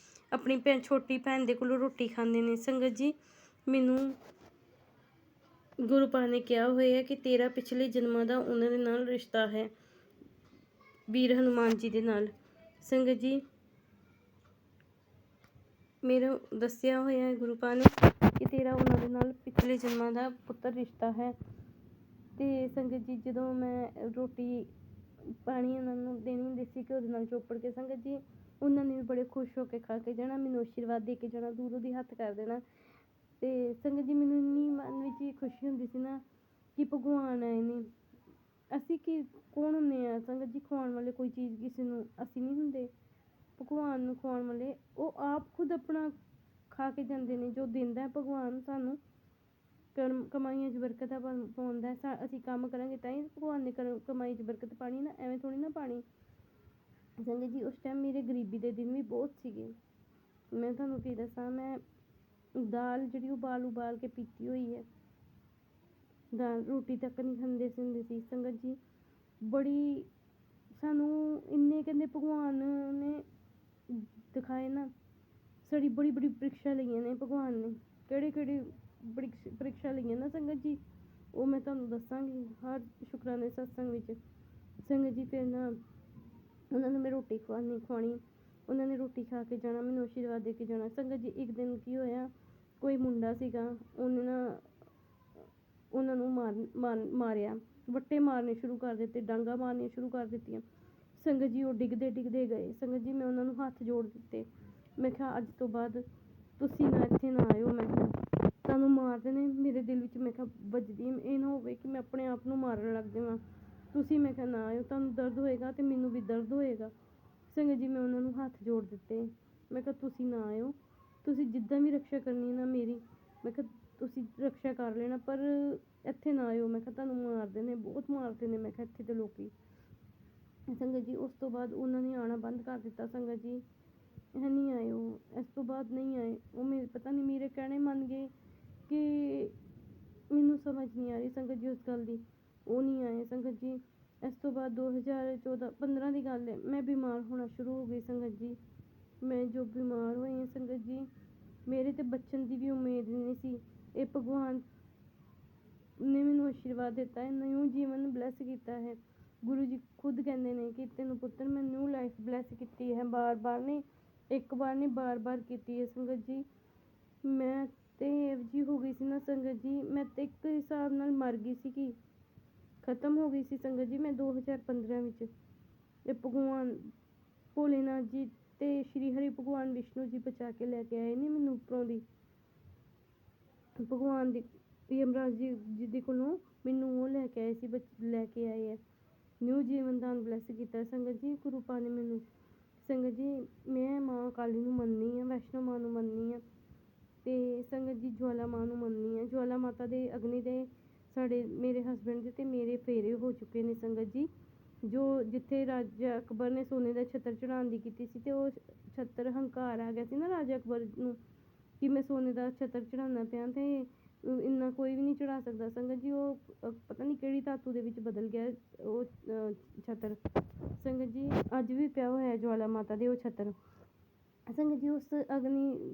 ਆਪਣੀ ਛੋਟੀ ਭੈਣ ਦੇ ਕੋਲੋਂ ਰੋਟੀ ਖਾਂਦੇ ਨੇ। ਸੰਗਤ ਜੀ ਮੈਨੂੰ ਗੁਰੂ ਪਾਕ ਨੇ ਕਿਹਾ ਹੋਇਆ ਕਿ ਤੇਰਾ ਪਿਛਲੇ ਜਨਮਾਂ ਦਾ ਉਹਨਾਂ ਦੇ ਨਾਲ ਰਿਸ਼ਤਾ ਹੈ, ਵੀਰ ਹਨੂੰਮਾਨ ਜੀ ਦੇ ਨਾਲ। ਸੰਗਤ ਜੀ ਮੇਰਾ ਦੱਸਿਆ ਹੋਇਆ ਹੈ ਗੁਰੂ ਪਾਕ ਨੇ ਕਿ ਤੇਰਾ ਉਹਨਾਂ ਦੇ ਨਾਲ ਪਿਛਲੇ ਜਨਮਾਂ ਦਾ ਪੁੱਤਰ ਰਿਸ਼ਤਾ ਹੈ। ਅਤੇ ਸੰਗਤ ਜੀ ਜਦੋਂ ਮੈਂ ਰੋਟੀ ਪਾਣੀ ਉਹਨਾਂ ਨੂੰ ਦੇਣੀ ਦੇਸੀ ਘਿਓ ਦੇ ਨਾਲ ਚੋਪੜ ਕੇ, ਸੰਗਤ ਜੀ ਉਹਨਾਂ ਨੇ ਵੀ ਬੜੇ ਖੁਸ਼ ਹੋ ਕੇ ਖਾ ਕੇ ਜਾਣਾ, ਮੈਨੂੰ ਆਸ਼ੀਰਵਾਦ ਦੇ ਕੇ ਜਾਣਾ, ਦੂਰੋਂ ਦੀ ਹੱਥ ਕਰ ਦੇਣਾ। ਅਤੇ ਸੰਗਤ ਜੀ ਮੈਨੂੰ ਇੰਨੀ ਮਨ ਵਿੱਚ ਖੁਸ਼ੀ ਹੁੰਦੀ ਸੀ ਨਾ ਕਿ ਭਗਵਾਨ ਆਏ ਨੇ। ਅਸੀਂ ਕੌਣ ਹੁੰਦੇ ਹਾਂ ਸੰਗਤ ਜੀ? ਖਵਾਉਣ ਵਾਲੇ ਕੋਈ ਚੀਜ਼ ਕਿਸੇ ਨੂੰ ਅਸੀਂ ਨਹੀਂ ਹੁੰਦੇ। ਭਗਵਾਨ ਨੂੰ ਖਵਾਉਣ ਵਾਲੇ ਉਹ ਆਪ ਖੁਦ ਆਪਣਾ ਖਾ ਕੇ ਜਾਂਦੇ ਨੇ। ਜੋ ਦਿੰਦਾ ਭਗਵਾਨ ਸਾਨੂੰ ਕਮਾਈਆਂ 'ਚ ਬਰਕਤ ਪਾਉਂਦਾ। ਅਸੀਂ ਕੰਮ ਕਰਾਂਗੇ ਤਾਂ ਹੀ ਭਗਵਾਨ ਨੇ ਕਮਾਈ 'ਚ ਬਰਕਤ ਪਾਣੀ ਨਾ, ਐਵੇਂ ਥੋੜ੍ਹੀ ਨਾ ਪਾਣੀ। ਸੰਗਤ ਜੀ ਉਸ ਟਾਈਮ ਮੇਰੇ ਗਰੀਬੀ ਦੇ ਦਿਨ ਵੀ ਬਹੁਤ ਸੀਗੇ। ਮੈਂ ਤੁਹਾਨੂੰ ਕੀ ਦੱਸਾਂ, ਮੈਂ ਦਾਲ ਜਿਹੜੀ ਉਬਾਲ ਕੇ ਪੀਤੀ ਹੋਈ ਹੈ, ਦਾਲ ਰੋਟੀ ਤੱਕ ਨਹੀਂ ਖਾਂਦੇ ਹੁੰਦੇ ਸੀ। ਸੰਗਤ ਜੀ ਬੜੀ ਸਾਨੂੰ ਇੰਨੇ ਕਹਿੰਦੇ ਭਗਵਾਨ ਨੇ ਦਿਖਾਏ ਨਾ, ਸਾਡੀ ਬੜੀ ਪ੍ਰੀਖਿਆ ਲਈਆਂ ਨੇ ਭਗਵਾਨ ਨੇ। ਕਿਹੜੀ ਪ੍ਰੀਖਿਆ ਲਈਆਂ ਨਾ ਸੰਗਤ ਜੀ, ਉਹ ਮੈਂ ਤੁਹਾਨੂੰ ਦੱਸਾਂਗੀ ਹਰ ਸ਼ੁਕਰਾਨੇ ਸਤਸੰਗ ਵਿੱਚ। ਸੰਗਤ ਜੀ ਫਿਰ ਨਾ ਉਹਨਾਂ ਨੂੰ ਮੈਂ ਰੋਟੀ ਖਵਾਉਣੀ, ਉਹਨਾਂ ਨੇ ਰੋਟੀ ਖਾ ਕੇ ਜਾਣਾ, ਮੈਨੂੰ ਆਸ਼ੀਰਵਾਦ ਦੇ ਕੇ ਜਾਣਾ। ਸੰਗਤ ਜੀ ਇੱਕ ਦਿਨ ਕੀ ਹੋਇਆ, ਕੋਈ ਮੁੰਡਾ ਸੀਗਾ, ਉਹਨੇ ਨਾ ਉਹਨਾਂ ਨੂੰ ਮਾਰਿਆ, ਵੱਟੇ ਮਾਰਨੇ ਸ਼ੁਰੂ ਕਰ ਦਿੱਤੇ, ਡਾਂਗਾ ਮਾਰਨੀਆਂ ਸ਼ੁਰੂ ਕਰ ਦਿੱਤੀਆਂ। ਸੰਗਤ ਜੀ ਉਹ ਡਿੱਗਦੇ ਗਏ। ਸੰਗਤ ਜੀ ਮੈਂ ਉਹਨਾਂ ਨੂੰ ਹੱਥ ਜੋੜ ਦਿੱਤੇ, ਮੈਂ ਕਿਹਾ ਅੱਜ ਤੋਂ ਬਾਅਦ ਤੁਸੀਂ ਨਾ ਇੱਥੇ ਨਾ ਆਇਓ। ਮੈਂ ਕਿਹਾ ਤੁਹਾਨੂੰ ਮਾਰਦੇ ਨੇ। ਮੇਰੇ ਦਿਲ ਵਿੱਚ ਮੈਂ ਕਿਹਾ ਵੱਜਦੀ, ਇਹ ਨਾ ਹੋਵੇ ਕਿ ਮੈਂ ਆਪਣੇ ਆਪ ਨੂੰ ਮਾਰਨ ਲੱਗ ਜਾਵਾਂ। ਤੁਸੀਂ ਮੈਂ ਕਿਹਾ ਨਾ ਆਇਓ, ਤੁਹਾਨੂੰ ਦਰਦ ਹੋਏਗਾ ਅਤੇ ਮੈਨੂੰ ਵੀ ਦਰਦ ਹੋਏਗਾ। ਸੰਗਤ ਜੀ ਮੈਂ ਉਹਨਾਂ ਨੂੰ ਹੱਥ ਜੋੜ ਦਿੱਤੇ। ਮੈਂ ਕਿਹਾ ਤੁਸੀਂ ਨਾ ਆਇਓ, ਤੁਸੀਂ ਜਿੱਦਾਂ ਵੀ ਰਕਸ਼ਾ ਕਰਨੀ ਨਾ ਮੇਰੀ, ਮੈਂ ਕਿਹਾ ਤੁਸੀਂ ਰਕਸ਼ਾ ਕਰ ਲੈਣਾ, ਪਰ ਇੱਥੇ ਨਾ ਆਇਓ। ਮੈਂ ਕਿਹਾ ਤੁਹਾਨੂੰ ਮਾਰਦੇ ਨੇ, ਬਹੁਤ ਮਾਰਦੇ ਨੇ। ਮੈਂ ਕਿਹਾ ਇੱਥੇ ਦੇ ਲੋਕੀ। ਸੰਗਤ ਜੀ ਉਸ ਤੋਂ ਬਾਅਦ ਉਹਨਾਂ ਨੇ ਆਉਣਾ ਬੰਦ ਕਰ ਦਿੱਤਾ। ਸੰਗਤ ਜੀ ਇਹ ਨਹੀਂ ਆਏ, ਉਹ ਇਸ ਤੋਂ ਬਾਅਦ ਨਹੀਂ ਆਏ। ਉਹ ਮੇਰੇ ਪਤਾ ਨਹੀਂ ਮੇਰੇ ਕਹਿਣੇ ਮੰਨ ਗਏ ਕਿ ਮੈਨੂੰ ਸਮਝ ਨਹੀਂ ਆ ਰਹੀ ਸੰਗਤ ਜੀ ਉਸ ਗੱਲ ਦੀ। ਉਹ ਨਹੀਂ ਆਏ ਸੰਗਤ ਜੀ। ਇਸ ਤੋਂ ਬਾਅਦ 2014-15 ਦੀ ਗੱਲ ਹੈ, ਮੈਂ ਬਿਮਾਰ ਹੋਣਾ ਸ਼ੁਰੂ ਹੋ ਗਈ ਸੰਗਤ ਜੀ। ਮੈਂ ਜੋ ਬਿਮਾਰ ਹੋਈ ਹਾਂ ਸੰਗਤ ਜੀ, ਮੇਰੇ ਤੇ ਬਚਣ ਦੀ ਵੀ ਉਮੀਦ ਨਹੀਂ ਸੀ। ਇਹ ਭਗਵਾਨ ਨੇ ਮੈਨੂੰ ਆਸ਼ੀਰਵਾਦ ਦਿੱਤਾ ਹੈ, ਨਿਊ ਜੀਵਨ ਬਲੈਸ ਕੀਤਾ ਹੈ। ਗੁਰੂ ਜੀ ਖੁਦ ਕਹਿੰਦੇ ਨੇ ਕਿ ਤੈਨੂੰ ਪੁੱਤਰ ਮੈਂ ਨਿਊ ਲਾਈਫ ਬਲੈਸ ਕੀਤੀ ਹੈ। ਬਾਰ-ਬਾਰ ਨਹੀਂ, ਇੱਕ ਵਾਰ ਨਹੀਂ, ਬਾਰ-ਬਾਰ ਕੀਤੀ ਹੈ ਸੰਗਤ ਜੀ। ਮੈਂ ਤੇ ਇਹੋ ਜਿਹੀ ਹੋ ਗਈ ਸੀ ਨਾ ਸੰਗਤ ਜੀ, ਮੈਂ ਤੇ ਇੱਕ ਹਿਸਾਬ ਨਾਲ ਮਰ ਗਈ ਸੀ ਕਿ ਖਤਮ ਹੋ ਗਈ ਸੀ ਸੰਗਤ ਜੀ ਮੈਂ 2015 ਵਿੱਚ। ਇਹ ਭਗਵਾਨ ਭੋਲੇਨਾਥ ਜੀ ਤੇ ਸ਼੍ਰੀ ਹਰੀ ਭਗਵਾਨ ਵਿਸ਼ਨੂੰ ਜੀ ਬਚਾ ਕੇ ਲੈ ਕੇ ਆਏ ਨੇ ਮੈਨੂੰ ਉੱਪਰੋਂ ਦੀ। ਭਗਵਾਨ ਦੀ ਯਮਰਾਜ ਜੀ ਦੇ ਕੋਲੋਂ ਮੈਨੂੰ ਉਹ ਲੈ ਕੇ ਆਏ ਸੀ, ਲੈ ਕੇ ਆਏ ਹੈ। ਨਿਊ ਜੀਵਨ ਦਾਨ ਬਲੈਸ ਕੀਤਾ ਸੰਗਤ ਜੀ ਗੁਰੂ ਪਾ ਨੇ ਮੈਨੂੰ। ਸੰਗਤ ਜੀ ਮੈਂ ਮਾਂ ਕਾਲੀ ਨੂੰ ਮੰਨਦੀ ਹਾਂ, ਵੈਸ਼ਨੋ ਮਾਂ ਨੂੰ ਮੰਨਦੀ ਹਾਂ, ਅਤੇ ਸੰਗਤ ਜੀ ਜਵਾਲਾ ਮਾਂ ਨੂੰ ਮੰਨਦੀ ਹਾਂ। ਜਵਾਲਾ ਮਾਤਾ ਦੇ ਅਗਨੀ ਦੇ ਮੇਰੇ ਹਸਬੈਂਡ ਦੇ ਅਤੇ ਮੇਰੇ ਫੇਰੇ ਹੋ ਚੁੱਕੇ ਨੇ ਸੰਗਤ ਜੀ। ਜੋ ਜਿੱਥੇ ਰਾਜਾ ਅਕਬਰ ਨੇ ਸੋਨੇ ਦਾ ਛੱਤਰ ਚੜ੍ਹਾਉਣ ਦੀ ਕੀਤੀ ਸੀ, ਅਤੇ ਉਹ ਛੱਤਰ ਹੰਕਾਰ ਆ ਗਿਆ ਸੀ ਨਾ ਰਾਜਾ ਅਕਬਰ ਨੂੰ ਕਿ ਮੈਂ ਸੋਨੇ ਦਾ ਛੱਤਰ ਚੜ੍ਹਾਉਣਾ ਪਿਆ, ਅਤੇ ਇੰਨਾ ਕੋਈ ਵੀ ਨਹੀਂ ਚੜ੍ਹਾ ਸਕਦਾ ਸੰਗਤ ਜੀ। ਉਹ ਪਤਾ ਨਹੀਂ ਕਿਹੜੀ ਧਾਤੂ ਦੇ ਵਿੱਚ ਬਦਲ ਗਿਆ ਉਹ ਛੱਤਰ। ਸੰਗਤ ਜੀ ਅੱਜ ਵੀ ਪਿਆ ਹੋਇਆ ਜਵਾਲਾ ਮਾਤਾ ਦੇ ਉਹ ਛੱਤਰ। ਸੰਗਤ ਜੀ ਉਸ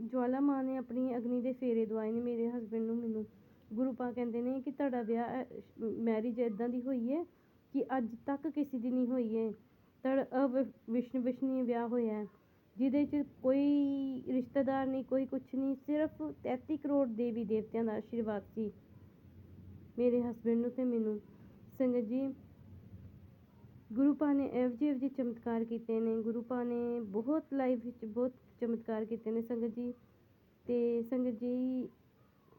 ਜਵਾਲਾ ਮਾਂ ਨੇ ਆਪਣੀ ਅਗਨੀ ਦੇ ਫੇਰੇ ਦਵਾਏ ਨੇ ਮੇਰੇ ਹਸਬੈਂਡ ਨੂੰ, ਮੈਨੂੰ। ਗੁਰੂ ਪਾ ਕਹਿੰਦੇ ਨੇ ਕਿ ਤੁਹਾਡਾ ਵਿਆਹ ਮੈਰਿਜ ਇੱਦਾਂ ਦੀ ਹੋਈ ਹੈ ਕਿ ਅੱਜ ਤੱਕ ਕਿਸੇ ਦੀ ਨਹੀਂ ਹੋਈ ਹੈ। ਤੁਹਾਡਾ ਵਿਸ਼ਵਸਨੀय ਵਿਆਹ ਹੋਇਆ ਹੈ, ਜਿਹਦੇ 'ਚ ਕੋਈ ਰਿਸ਼ਤੇਦਾਰ ਨਹੀਂ, ਕੋਈ ਕੁਛ ਨਹੀਂ, ਸਿਰਫ 33 ਕਰੋੜ ਦੇਵੀ ਦੇਵਤਿਆਂ ਦਾ ਆਸ਼ੀਰਵਾਦ ਸੀ ਮੇਰੇ ਹਸਬੈਂਡ ਨੂੰ ਅਤੇ ਮੈਨੂੰ। ਸੰਗਤ ਜੀ ਗੁਰੂ ਪਾ ਨੇ ਇਹੋ ਜਿਹੇ ਚਮਤਕਾਰ ਕੀਤੇ ਨੇ। ਗੁਰੂ ਪਾ ਨੇ ਬਹੁਤ ਲਾਈਫ ਵਿੱਚ ਬਹੁਤ ਚਮਤਕਾਰ ਕੀਤੇ ਨੇ ਸੰਗਤ ਜੀ। ਅਤੇ ਸੰਗਤ ਜੀ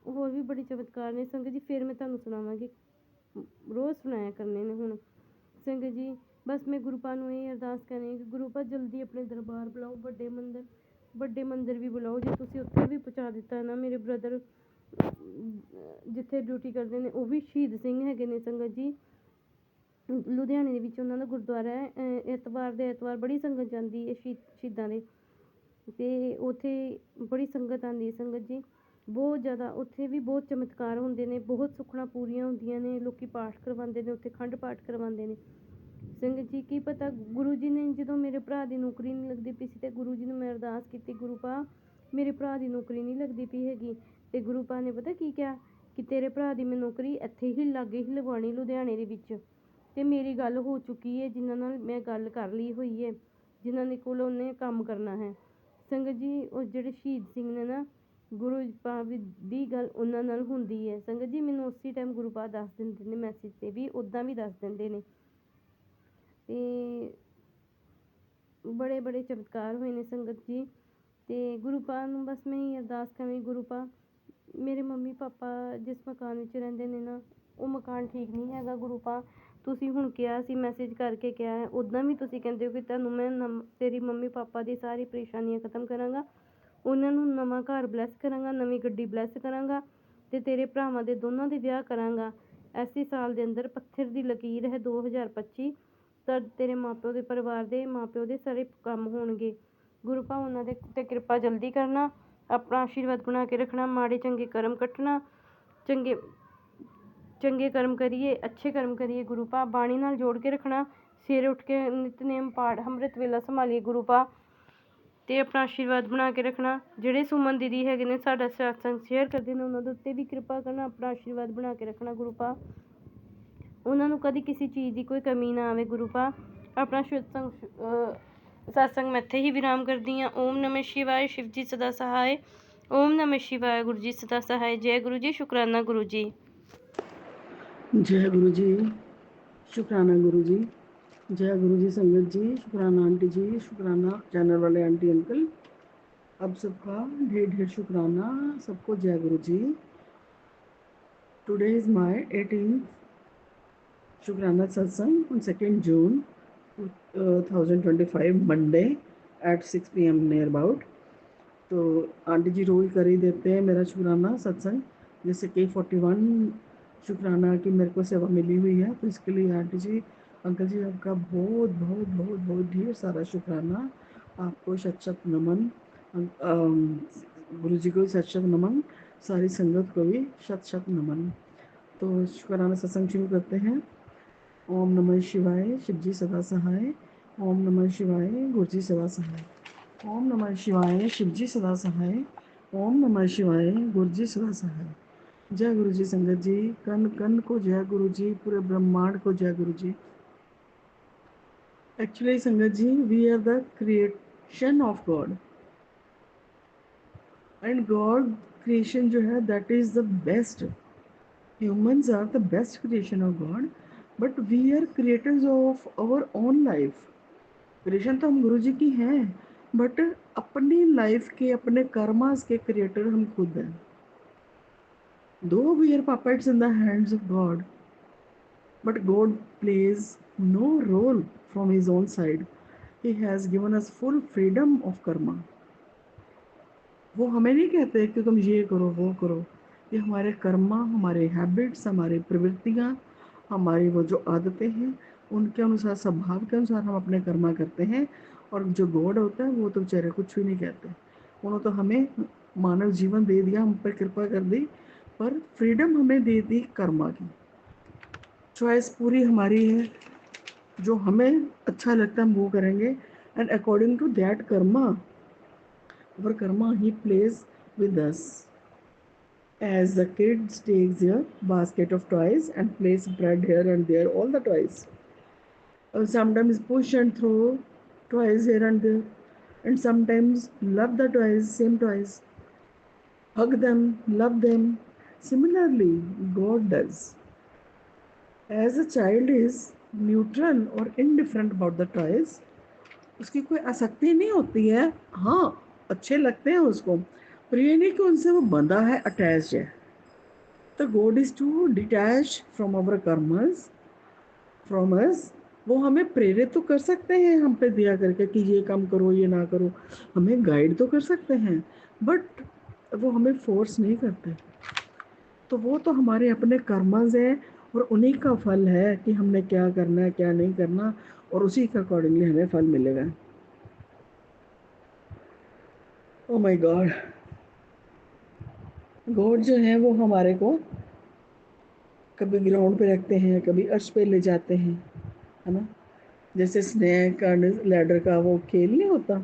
ਹੋਰ ਵੀ ਬੜੇ ਚਮਤਕਾਰ ਨੇ ਸੰਗਤ ਜੀ, ਫਿਰ ਮੈਂ ਤੁਹਾਨੂੰ ਸੁਣਾਵਾਂਗੀ, ਰੋਜ਼ ਸੁਣਾਇਆ ਕਰਨੇ ਨੇ ਹੁਣ। ਸੰਗਤ ਜੀ ਬਸ ਮੈਂ ਗੁਰੂ ਪਾ ਨੂੰ ਇਹ ਅਰਦਾਸ ਕਰਨੀ ਕਿ ਗੁਰੂ ਪਾ ਜਲਦੀ ਆਪਣੇ ਦਰਬਾਰ ਬੁਲਾਓ, ਵੱਡੇ ਮੰਦਰ ਵੀ ਬੁਲਾਓ। ਜੇ ਤੁਸੀਂ ਉੱਥੇ ਵੀ ਪਹੁੰਚਾ ਦਿੱਤਾ ਨਾ, ਮੇਰੇ ਬ੍ਰਦਰ ਜਿੱਥੇ ਡਿਊਟੀ ਕਰਦੇ ਨੇ ਉਹ ਵੀ ਸ਼ਹੀਦ ਸਿੰਘ ਹੈਗੇ ਨੇ ਸੰਗਤ ਜੀ। ਲੁਧਿਆਣੇ ਦੇ ਵਿੱਚ ਉਹਨਾਂ ਦਾ ਗੁਰਦੁਆਰਾ ਹੈ, ਐਤਵਾਰ ਦੇ ਐਤਵਾਰ ਬੜੀ ਸੰਗਤ ਜਾਂਦੀ ਹੈ ਸ਼ਹੀਦਾਂ ਦੇ, ਅਤੇ ਉੱਥੇ ਬੜੀ ਸੰਗਤ ਆਉਂਦੀ ਹੈ ਸੰਗਤ ਜੀ, ਬਹੁਤ ਜ਼ਿਆਦਾ। ਉੱਥੇ ਵੀ ਬਹੁਤ ਚਮਤਕਾਰ ਹੁੰਦੇ ਨੇ, ਬਹੁਤ ਸੁੱਖਣਾ ਪੂਰੀਆਂ ਹੁੰਦੀਆਂ ਨੇ। ਲੋਕ ਪਾਠ ਕਰਵਾਉਂਦੇ ਨੇ ਉੱਥੇ, ਅਖੰਡ ਪਾਠ ਕਰਵਾਉਂਦੇ ਨੇ ਸੰਗਤ ਜੀ। ਕੀ ਪਤਾ ਗੁਰੂ ਜੀ ਨੇ ਜਦੋਂ ਮੇਰੇ ਭਰਾ ਦੀ ਨੌਕਰੀ ਨਹੀਂ ਲੱਗਦੀ ਪਈ ਸੀ, ਅਤੇ ਗੁਰੂ ਜੀ ਨੂੰ ਮੈਂ ਅਰਦਾਸ ਕੀਤੀ, ਗੁਰੂ ਪਾ ਮੇਰੇ ਭਰਾ ਦੀ ਨੌਕਰੀ ਨਹੀਂ ਲੱਗਦੀ ਪਈ ਹੈਗੀ, ਅਤੇ ਗੁਰੂ ਪਾ ਨੇ ਪਤਾ ਕੀ ਕਿਹਾ ਕਿ ਤੇਰੇ ਭਰਾ ਦੀ ਮੈਂ ਨੌਕਰੀ ਇੱਥੇ ਹੀ ਲਾਗੇ ਹੀ ਲਗਵਾਉਣੀ ਲੁਧਿਆਣੇ ਦੇ ਵਿੱਚ। ਅਤੇ ਮੇਰੀ ਗੱਲ ਹੋ ਚੁੱਕੀ ਹੈ, ਜਿਨ੍ਹਾਂ ਨਾਲ ਮੈਂ ਗੱਲ ਕਰ ਲਈ ਹੋਈ ਹੈ, ਜਿਨ੍ਹਾਂ ਦੇ ਕੋਲ ਉਹਨੇ ਕੰਮ ਕਰਨਾ ਹੈ ਸੰਗਤ ਜੀ। ਉਹ ਜਿਹੜੇ ਸ਼ਹੀਦ ਸਿੰਘ ਨੇ ਨਾ, ਗੁਰੂ ਪਾ ਦੀ ਗੱਲ ਉਹਨਾਂ ਨਾਲ ਹੁੰਦੀ ਹੈ ਸੰਗਤ ਜੀ। ਮੈਨੂੰ ਉਸੇ ਟਾਈਮ ਗੁਰੂ ਪਾ ਦੱਸ ਦਿੰਦੇ ਨੇ, ਮੈਸੇਜ 'ਤੇ ਵੀ ਉੱਦਾਂ ਵੀ ਦੱਸ ਦਿੰਦੇ ਨੇ, ਅਤੇ ਬੜੇ ਚਮਤਕਾਰ ਹੋਏ ਨੇ ਸੰਗਤ ਜੀ। ਅਤੇ ਗੁਰੂ ਪਾ ਨੂੰ ਬਸ ਮੈਂ ਇਹ ਅਰਦਾਸ ਕਰਾਂਗੀ, ਗੁਰੂ ਪਾ ਮੇਰੇ ਮੰਮੀ ਪਾਪਾ ਜਿਸ ਮਕਾਨ ਵਿੱਚ ਰਹਿੰਦੇ ਨੇ ਨਾ, ਉਹ ਮਕਾਨ ਠੀਕ ਨਹੀਂ ਹੈਗਾ ਗੁਰੂ ਪਾ। ਤੁਸੀਂ ਹੁਣ ਕਿਹਾ ਸੀ, ਮੈਸੇਜ ਕਰਕੇ ਕਿਹਾ ਹੈ, ਉੱਦਾਂ ਵੀ ਤੁਸੀਂ ਕਹਿੰਦੇ ਹੋ ਕਿ ਤੁਹਾਨੂੰ ਮੈਂ ਤੇਰੀ ਮੰਮੀ ਪਾਪਾ ਦੀ ਸਾਰੀ ਪਰੇਸ਼ਾਨੀਆਂ ਖਤਮ ਕਰਾਂਗਾ, ਉਹਨਾਂ ਨੂੰ ਨਵਾਂ ਘਰ ਬਲੈਸ ਕਰਾਂਗਾ, ਨਵੀਂ ਗੱਡੀ ਬਲੈਸ ਕਰਾਂਗਾ, ਅਤੇ ਤੇਰੇ ਭਰਾਵਾਂ ਦੇ ਦੋਨਾਂ ਦੇ ਵਿਆਹ ਕਰਾਂਗਾ ਐਸੇ ਸਾਲ ਦੇ ਅੰਦਰ। ਪੱਥਰ ਦੀ ਲਕੀਰ ਹੈ 2025, ਤਾਂ ਤੇਰੇ ਮਾਪਿਓ ਦੇ ਪਰਿਵਾਰ ਦੇ ਮਾਪਿਓ ਦੇ ਸਾਰੇ ਕੰਮ ਹੋਣਗੇ। ਗੁਰੂ ਪਾ ਉਹਨਾਂ ਦੇ 'ਤੇ ਕਿਰਪਾ ਜਲਦੀ ਕਰਨਾ, ਆਪਣਾ ਆਸ਼ੀਰਵਾਦ ਬਣਾ ਕੇ ਰੱਖਣਾ, ਮਾੜੇ ਚੰਗੇ ਕਰਮ ਕੱਟਣਾ, ਚੰਗੇ ਕਰਮ ਕਰੀਏ, ਅੱਛੇ ਕਰਮ ਕਰੀਏ ਗੁਰੂ ਪਾ, ਬਾਣੀ ਨਾਲ ਜੋੜ ਕੇ ਰੱਖਣਾ, ਸਵੇਰੇ ਉੱਠ ਕੇ ਨਿਤਨੇਮ ਪਾਠ ਅੰਮ੍ਰਿਤ ਵੇਲਾ ਸੰਭਾਲੀਏ ਗੁਰੂ ਪਾ, ਅਤੇ ਆਪਣਾ ਆਸ਼ੀਰਵਾਦ ਬਣਾ ਕੇ ਰੱਖਣਾ। ਜਿਹੜੇ ਸੁਮਨ ਦੀਦੀ ਹੈਗੇ ਨੇ ਸਾਡਾ ਸਤਸੰਗ ਸ਼ੇਅਰ ਕਰਦੇ ਨੇ, ਉਹਨਾਂ ਦੇ ਉੱਤੇ ਵੀ ਕਿਰਪਾ ਕਰਨਾ, ਆਪਣਾ ਆਸ਼ੀਰਵਾਦ ਬਣਾ ਕੇ ਰੱਖਣਾ ਗੁਰੂ ਪਾ, ਉਹਨਾਂ ਨੂੰ ਕਦੀ ਕਿਸੇ ਚੀਜ਼ ਦੀ ਕੋਈ ਕਮੀ ਨਾ ਆਵੇ ਗੁਰੂ ਪਾ। ਆਪਣਾ ਸਤਸੰਗ ਮੈਂ ਇੱਥੇ ਹੀ ਵਿਰਾਮ ਕਰਦੀ ਹਾਂ। ਓਮ ਨਮः ਸ਼ਿਵਾਏ, ਸ਼ਿਵ ਜੀ ਸਦਾ ਸਹਾਏ। ਓਮ ਨਮः ਸ਼ਿਵਾਏ, ਗੁਰੂ ਜੀ ਸਦਾ ਸਹਾਏ। ਜੈ ਗੁਰੂ ਜੀ, ਸ਼ੁਕਰਾਨਾ ਗੁਰੂ ਜੀ।
जय गुरु जी, शुक्राना गुरु जी। जय गुरु जी संगत जी, शुक्राना आंटी जी, शुक्राना चैनल वाले आंटी अंकल। अब सबका ढेर ढेर शुक्राना, सबको जय गुरु जी। टुडे इज़ माय 18th शुक्राना सत्संग on 2nd June 2025 Monday at 6 PM near about. तो आंटी जी रोज़ कर ही देते हैं मेरा शुक्राना सत्संग, जैसे कि 41 शुक्राना की मेरे को सेवा मिली हुई है, तो इसके लिए आंटी जी अंकल जी आपका बहुत बहुत बहुत बहुत ढेर सारा शुक्राना। आपको शत शत नमन, गुरु जी को शत शत नमन, सारी संगत को भी शत शत नमन। तो शुक्राना सत्संग शुरू करते हैं। ओम नमः शिवाय, शिव जी सदा सहाय। ओम नमः शिवाय, गुरु जी सदा सहाय। ओम नमः शिवाय, शिव जी सदा सहाय। ओम नमः शिवाय, गुरु जी सदा सहाय। जय गुरु जी संगत जी, कन कन को जय गुरु जी, पूरे ब्रह्मांड को जय Guru ji. Actually sangat ji, we are the creation of God, and God creation जो है that is the best. Humans are the best creation of God, but we are creators of our own life. Creation तो हम गुरु जी की हैं, बट अपनी लाइफ के, अपने कर्मास के क्रिएटर हम खुद हैं। Though we are puppets in the hands of God, but God plays no role from his own side. He has given us full freedom of karma. वो हमें नहीं कहते कि तुम ये करो वो करो, ये हमारे कर्मा, हमारे हैबिट्स, हमारी प्रवृत्तियाँ, हमारी वो जो आदतें हैं, उनके अनुसार, स्वभाव के अनुसार हम अपने कर्मा करते हैं। और जो गॉड होता है वो तो बेचारे कुछ भी नहीं कहते। उन्होंने तो हमें मानव जीवन दे दिया, हम पर कृपा कर दी, पर फ्रीडम हमें दे दी कर्मा की। चॉइस पूरी हमारी है, जो हमें अच्छा लगता है हम वो करेंगे, and according to that karma, our karma he plays with us. As the kids takes their basket of toys and place bread here and there, all the toys. Sometimes push and throw toys here and there, and sometimes love the toys, same toys, hug them, love them. Similarly, God does. As a child is neutral or indifferent about the toys, उसकी कोई आसक्ति नहीं होती है। हाँ, अच्छे लगते हैं उसको, पर ये नहीं कि उनसे वो बंधा है, अटैच है। तो God is to detach from our karmas, from us. वो हमें प्रेरित तो कर सकते हैं हम पे दिया करके कि ये काम करो, ये ना करो, हमें गाइड तो कर सकते हैं, बट वो हमें फोर्स नहीं करते। तो वो तो हमारे अपने कर्मस हैं, और उन्हीं का फल है कि हमने क्या करना है, क्या नहीं करना, और उसी के अकॉर्डिंगली हमें फल मिलेगा। ओ माय गॉड, गॉड जो है वो हमारे को कभी ग्राउंड पे रखते हैं, कभी अर्श पे ले जाते हैं, है ना। जैसे स्नेक एंड लैडर का वो खेल नहीं होता,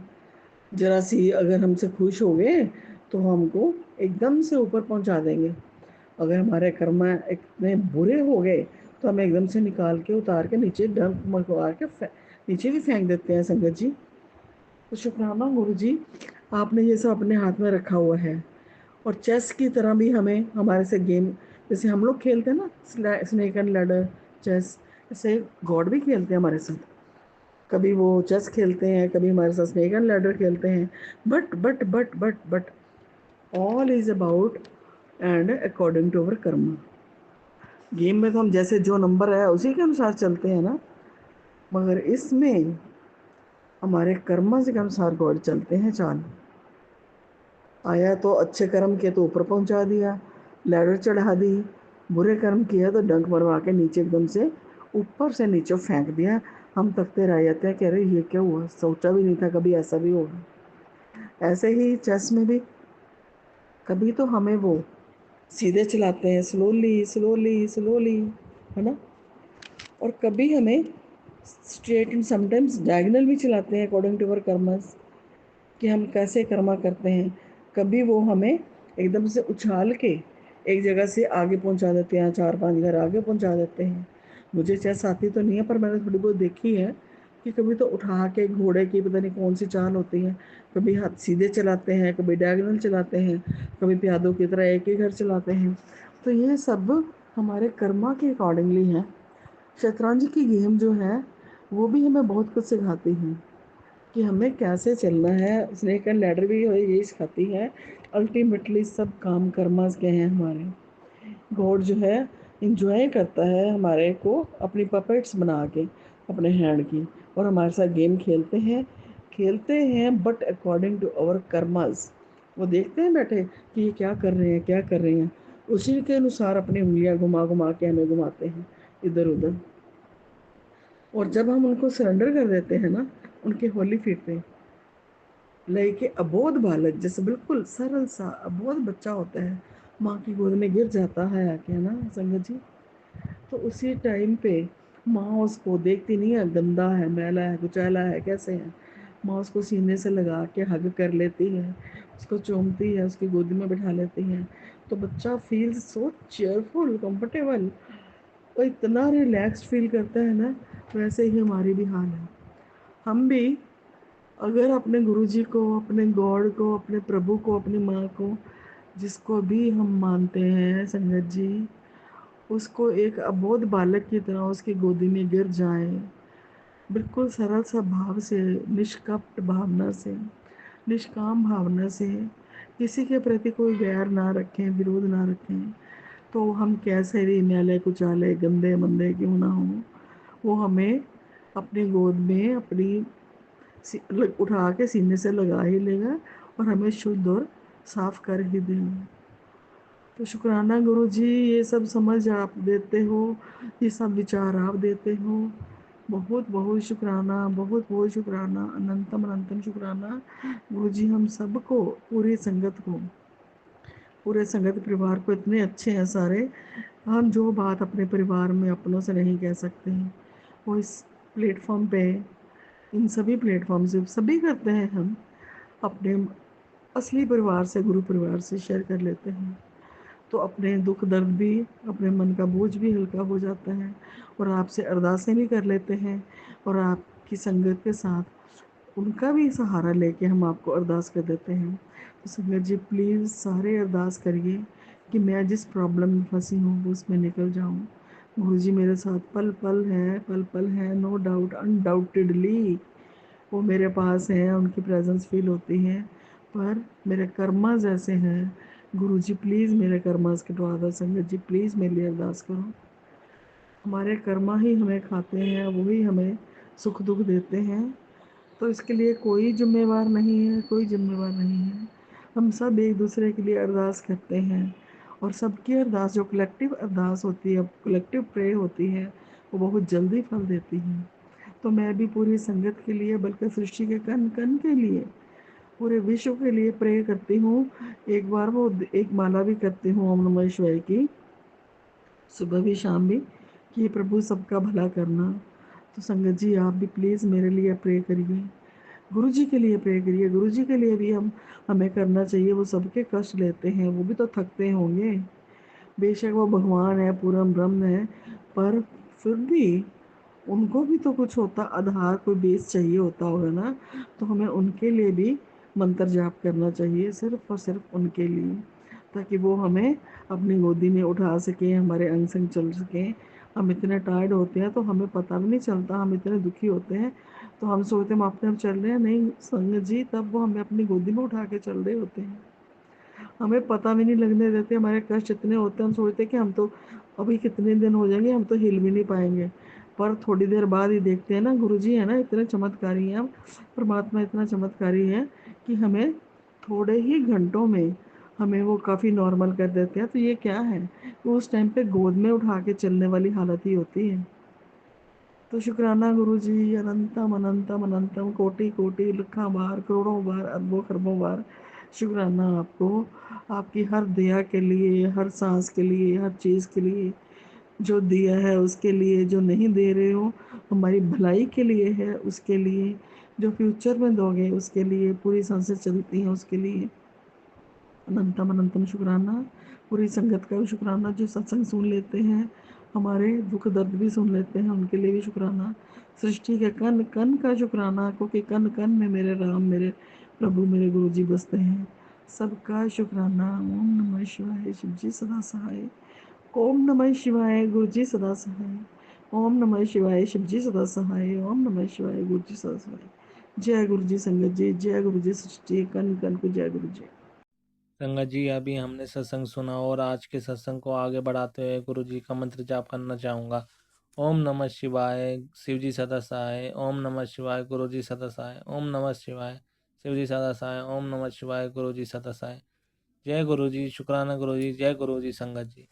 जरा सी अगर हमसे खुश हो गए तो हमको एकदम से ऊपर पहुंचा देंगे। अगर हमारे कर्म इतने बुरे हो गए तो हमें एकदम से निकाल के, उतार के नीचे डंप मरवा के नीचे भी फेंक देते हैं संगत जी। तो शुक्राना गुरु जी, आपने ये सब अपने हाथ में रखा हुआ है। और चेस की तरह भी हमें हमारे से गेम, जैसे हम लोग खेलते हैं ना स्नेक एंड लैडर, चेस, ऐसे गॉड भी खेलते हैं हमारे साथ। कभी वो चेस खेलते हैं, कभी हमारे साथ स्नेक एंड लैडर खेलते हैं, but all is about and according to our karma. Game में तो हम जैसे जो नंबर है उसी के अनुसार चलते हैं ना, मगर इसमें हमारे कर्मा के अनुसार गॉड चलते हैं चाल। आया तो अच्छे कर्म किए तो ऊपर पहुंचा दिया, लैडर चढ़ा दी, बुरे कर्म किया तो डंक मरवा के नीचे एकदम से ऊपर से नीचे फेंक दिया। हम तकते रह जाते हैं, कह रहे ये क्या हुआ, सोचा भी नहीं था कभी ऐसा भी होगा। ऐसे ही चेस में भी कभी तो हमें वो सीधे चलाते हैं, स्लोली स्लोली स्लोली, है ना, और कभी हमें स्ट्रेट एंड समटाइम्स डायगनल भी चलाते हैं अकॉर्डिंग टू अवर कर्मस, कि हम कैसे कर्मा करते हैं। कभी वो हमें एकदम से उछाल के एक जगह से आगे पहुंचा देते हैं, 4-5 घर आगे पहुंचा देते हैं। मुझे चेस आती तो नहीं है, पर मैंने थोड़ी बहुत देखी है कि कभी तो उठा के घोड़े की पता नहीं कौन सी चाल होती है, कभी हाथ सीधे चलाते हैं, कभी डायगोनल चलाते हैं, कभी प्यादों की तरह एक ही घर चलाते हैं। तो ये सब हमारे कर्मा के अकॉर्डिंगली है। शतरंज की गेम जो है वो भी हमें बहुत कुछ सिखाती है। कि हमें कैसे चलना है। स्नेक एंड लैडर भी यही सिखाती है। अल्टीमेटली सब काम कर्मास के हैं हमारे। गॉड जो है इंजॉय करता है हमारे को अपनी पपेट्स बना के अपने हैंड की, और हमारे साथ गेम खेलते हैं but according to our karmas. वो देखते हैं बैठे कि ये क्या कर रहे हैं, क्या कर रहे हैं, उसी के अनुसार अपनी उंगलियां घुमा घुमा के हमें घुमाते हैं इधर उधर। और जब हम उनको सरेंडर कर देते हैं ना उनके होली फीट पे, लेके अबोध बालक जैसे बिल्कुल सरल सा अबोध बच्चा होता है, माँ की गोद में गिर जाता है आके ना संगत जी, तो उसी टाइम पे माँ उसको देखती नहीं है गंदा है, मैला है, कुचैला है, कैसे है, माँ उसको सीने से लगा के हग कर लेती है, उसको चूमती है, उसकी गोदी में बिठा लेती है, तो बच्चा फील सो चेयरफुल, कंफर्टेबल, और इतना रिलैक्स्ड फील करता है ना। वैसे ही हमारी भी हाल है। हम भी अगर अपने गुरुजी को, अपने गॉड को, अपने प्रभु को, अपनी माँ को, जिसको भी हम मानते हैं संगत जी, उसको एक अबोध बालक की तरह उसकी गोदी में गिर जाएं, बिल्कुल सरल सा भाव से, निष्कपट भावना से, निष्काम भावना से, किसी के प्रति कोई गैर ना रखें, विरोध ना रखें, तो हम कैसे भी मैले कुचाले गंदे मंदे क्यों ना हो, वो हमें अपनी गोद में उठा के सीने से लगा ही लेगा और हमें शुद्ध और साफ कर ही देगा। तो शुक्राना गुरु जी, ये सब समझ आप देते हो, ये सब विचार आप देते हो, बहुत बहुत शुक्राना, बहुत बहुत शुक्राना, अनंतम अनंतम शुक्राना गुरु जी। हम सबको, पूरे संगत परिवार को, इतने अच्छे हैं सारे, हम जो बात अपने परिवार में अपनों से नहीं कह सकते हैं वो इस प्लेटफॉर्म पे, इन सभी प्लेटफॉर्म से सभी करते हैं। हम अपने असली परिवार से, गुरु परिवार से शेयर कर लेते हैं, तो अपने दुख दर्द भी, अपने मन का बोझ भी हल्का हो जाता है, और आपसे अरदासें भी कर लेते हैं, और आपकी संगत के साथ उनका भी सहारा लेके हम आपको अरदास कर देते हैं। तो संगत जी प्लीज़ सारे अरदास करिए कि मैं जिस प्रॉब्लम में फंसी हूँ वो उसमें निकल जाऊँ। गुरु जी मेरे साथ पल पल है, नो डाउट, अनडाउटेडली वो मेरे पास हैं, उनकी प्रेजेंस फील होती है, पर मेरे कर्मास ऐसे हैं। गुरु जी प्लीज़ मेरे कर्मास कटवा दो। संगत जी प्लीज़ मेरे लिए अरदास करो। हमारे कर्मा ही हमें खाते हैं, वही हमें सुख दुख देते हैं, तो इसके लिए कोई जिम्मेवार नहीं है, कोई जिम्मेवार नहीं है। हम सब एक दूसरे के लिए अरदास करते हैं, और सबकी अरदास जो कलेक्टिव अरदास होती है, कलेक्टिव प्रे होती है, वो बहुत जल्दी फल देती है। तो मैं भी पूरी संगत के लिए, बल्कि सृष्टि के कण कण के लिए, पूरे विश्व के लिए प्रे करती हूँ। एक बार वो एक माला भी करती हूँ ओम नमः शिवाय की, सुबह भी शाम भी, कि प्रभु सबका भला करना। तो संगत जी आप भी प्लीज़ मेरे लिए प्रे करिए, गुरु जी के लिए प्रे करिए। गुरु जी के लिए भी हमें करना चाहिए, वो सबके कष्ट लेते हैं, वो भी तो थकते होंगे। बेशक वो भगवान है, पूर्ण ब्रह्म है, पर फिर भी उनको भी तो कुछ होता, आधार कोई बेस चाहिए होता होगा ना, तो हमें उनके लिए भी मंत्र जाप करना चाहिए, सिर्फ और सिर्फ उनके लिए, ताकि वो हमें अपनी गोदी में उठा सकें, हमारे अंग संग चल सकें। हम इतने टायर्ड होते हैं तो हमें पता भी नहीं चलता, हम इतने दुखी होते हैं तो हम सोचते हैं हम अपने आप चल रहे हैं, नहीं संगत जी, तब वो हमें अपनी गोदी में उठा के चल रहे होते हैं, हमें पता भी नहीं लगने देते। हमारे कष्ट इतने होते हैं, हम सोचते हैं कि हम तो अभी कितने दिन हो जाएंगे, हम तो हिल भी नहीं पाएंगे, पर थोड़ी देर बाद ही देखते हैं ना, गुरुजी है ना इतने चमत्कारी हैं, परमात्मा इतना चमत्कारी है कि हमें थोड़े ही घंटों में हमें वो काफ़ी नॉर्मल कर देते हैं। तो ये क्या है, तो उस टाइम पे गोद में उठा के चलने वाली हालत ही होती है। तो शुक्राना गुरु जी, अनंतम अनंतम अनंतम, कोटि कोटि, लाखों बार, करोड़ों बार, अरबों खरबों बार शुक्राना आपको, आपकी हर दया के लिए, हर सांस के लिए, हर चीज़ के लिए, जो दिया है उसके लिए, जो नहीं दे रहे हो हमारी भलाई के लिए है उसके लिए, जो फ्यूचर में दोगे उसके लिए, पूरी सांसें चलती हैं उसके लिए अनंतम अनंतम शुक्राना। पूरी संगत का भी शुक्राना, जो सत्संग सुन लेते हैं, हमारे दुख दर्द भी सुन लेते हैं, उनके लिए भी शुक्राना। सृष्टि के कण कण का शुक्राना, क्योंकि कण कण में मेरे राम, मेरे प्रभु, मेरे गुरु जी बसते हैं, सबका शुक्राना। ओम नमः शिवाय, शिव जी सदा सहाय। ओम नमः शिवाय, गुरु जी सदा सहाय। ओम नमः शिवाय, शिव जी सदा सहाय। ओम नमः शिवाय, गुरु जी सदा सहाय। जय गुरु जी संगत जी, जय गुरु जी सृष्टि, कन कन को जय गुरु जी।
संगत जी, अभी हमने सत्संग सुना और आज के सत्संग को आगे बढ़ाते हुए गुरु जी का मंत्र जाप करना चाहूँगा। ओम नमः शिवाय, शिव जी सदा सहाय। ओम नमः शिवाय, गुरु जी सदा सहाय। ओम नमः शिवाय, शिव जी सदा सहाय। ओम नमः शिवाय, गुरु जी सदा सहाय। जय गुरु जी, शुक्राना गुरु जी, जय गुरु जी संगत जी।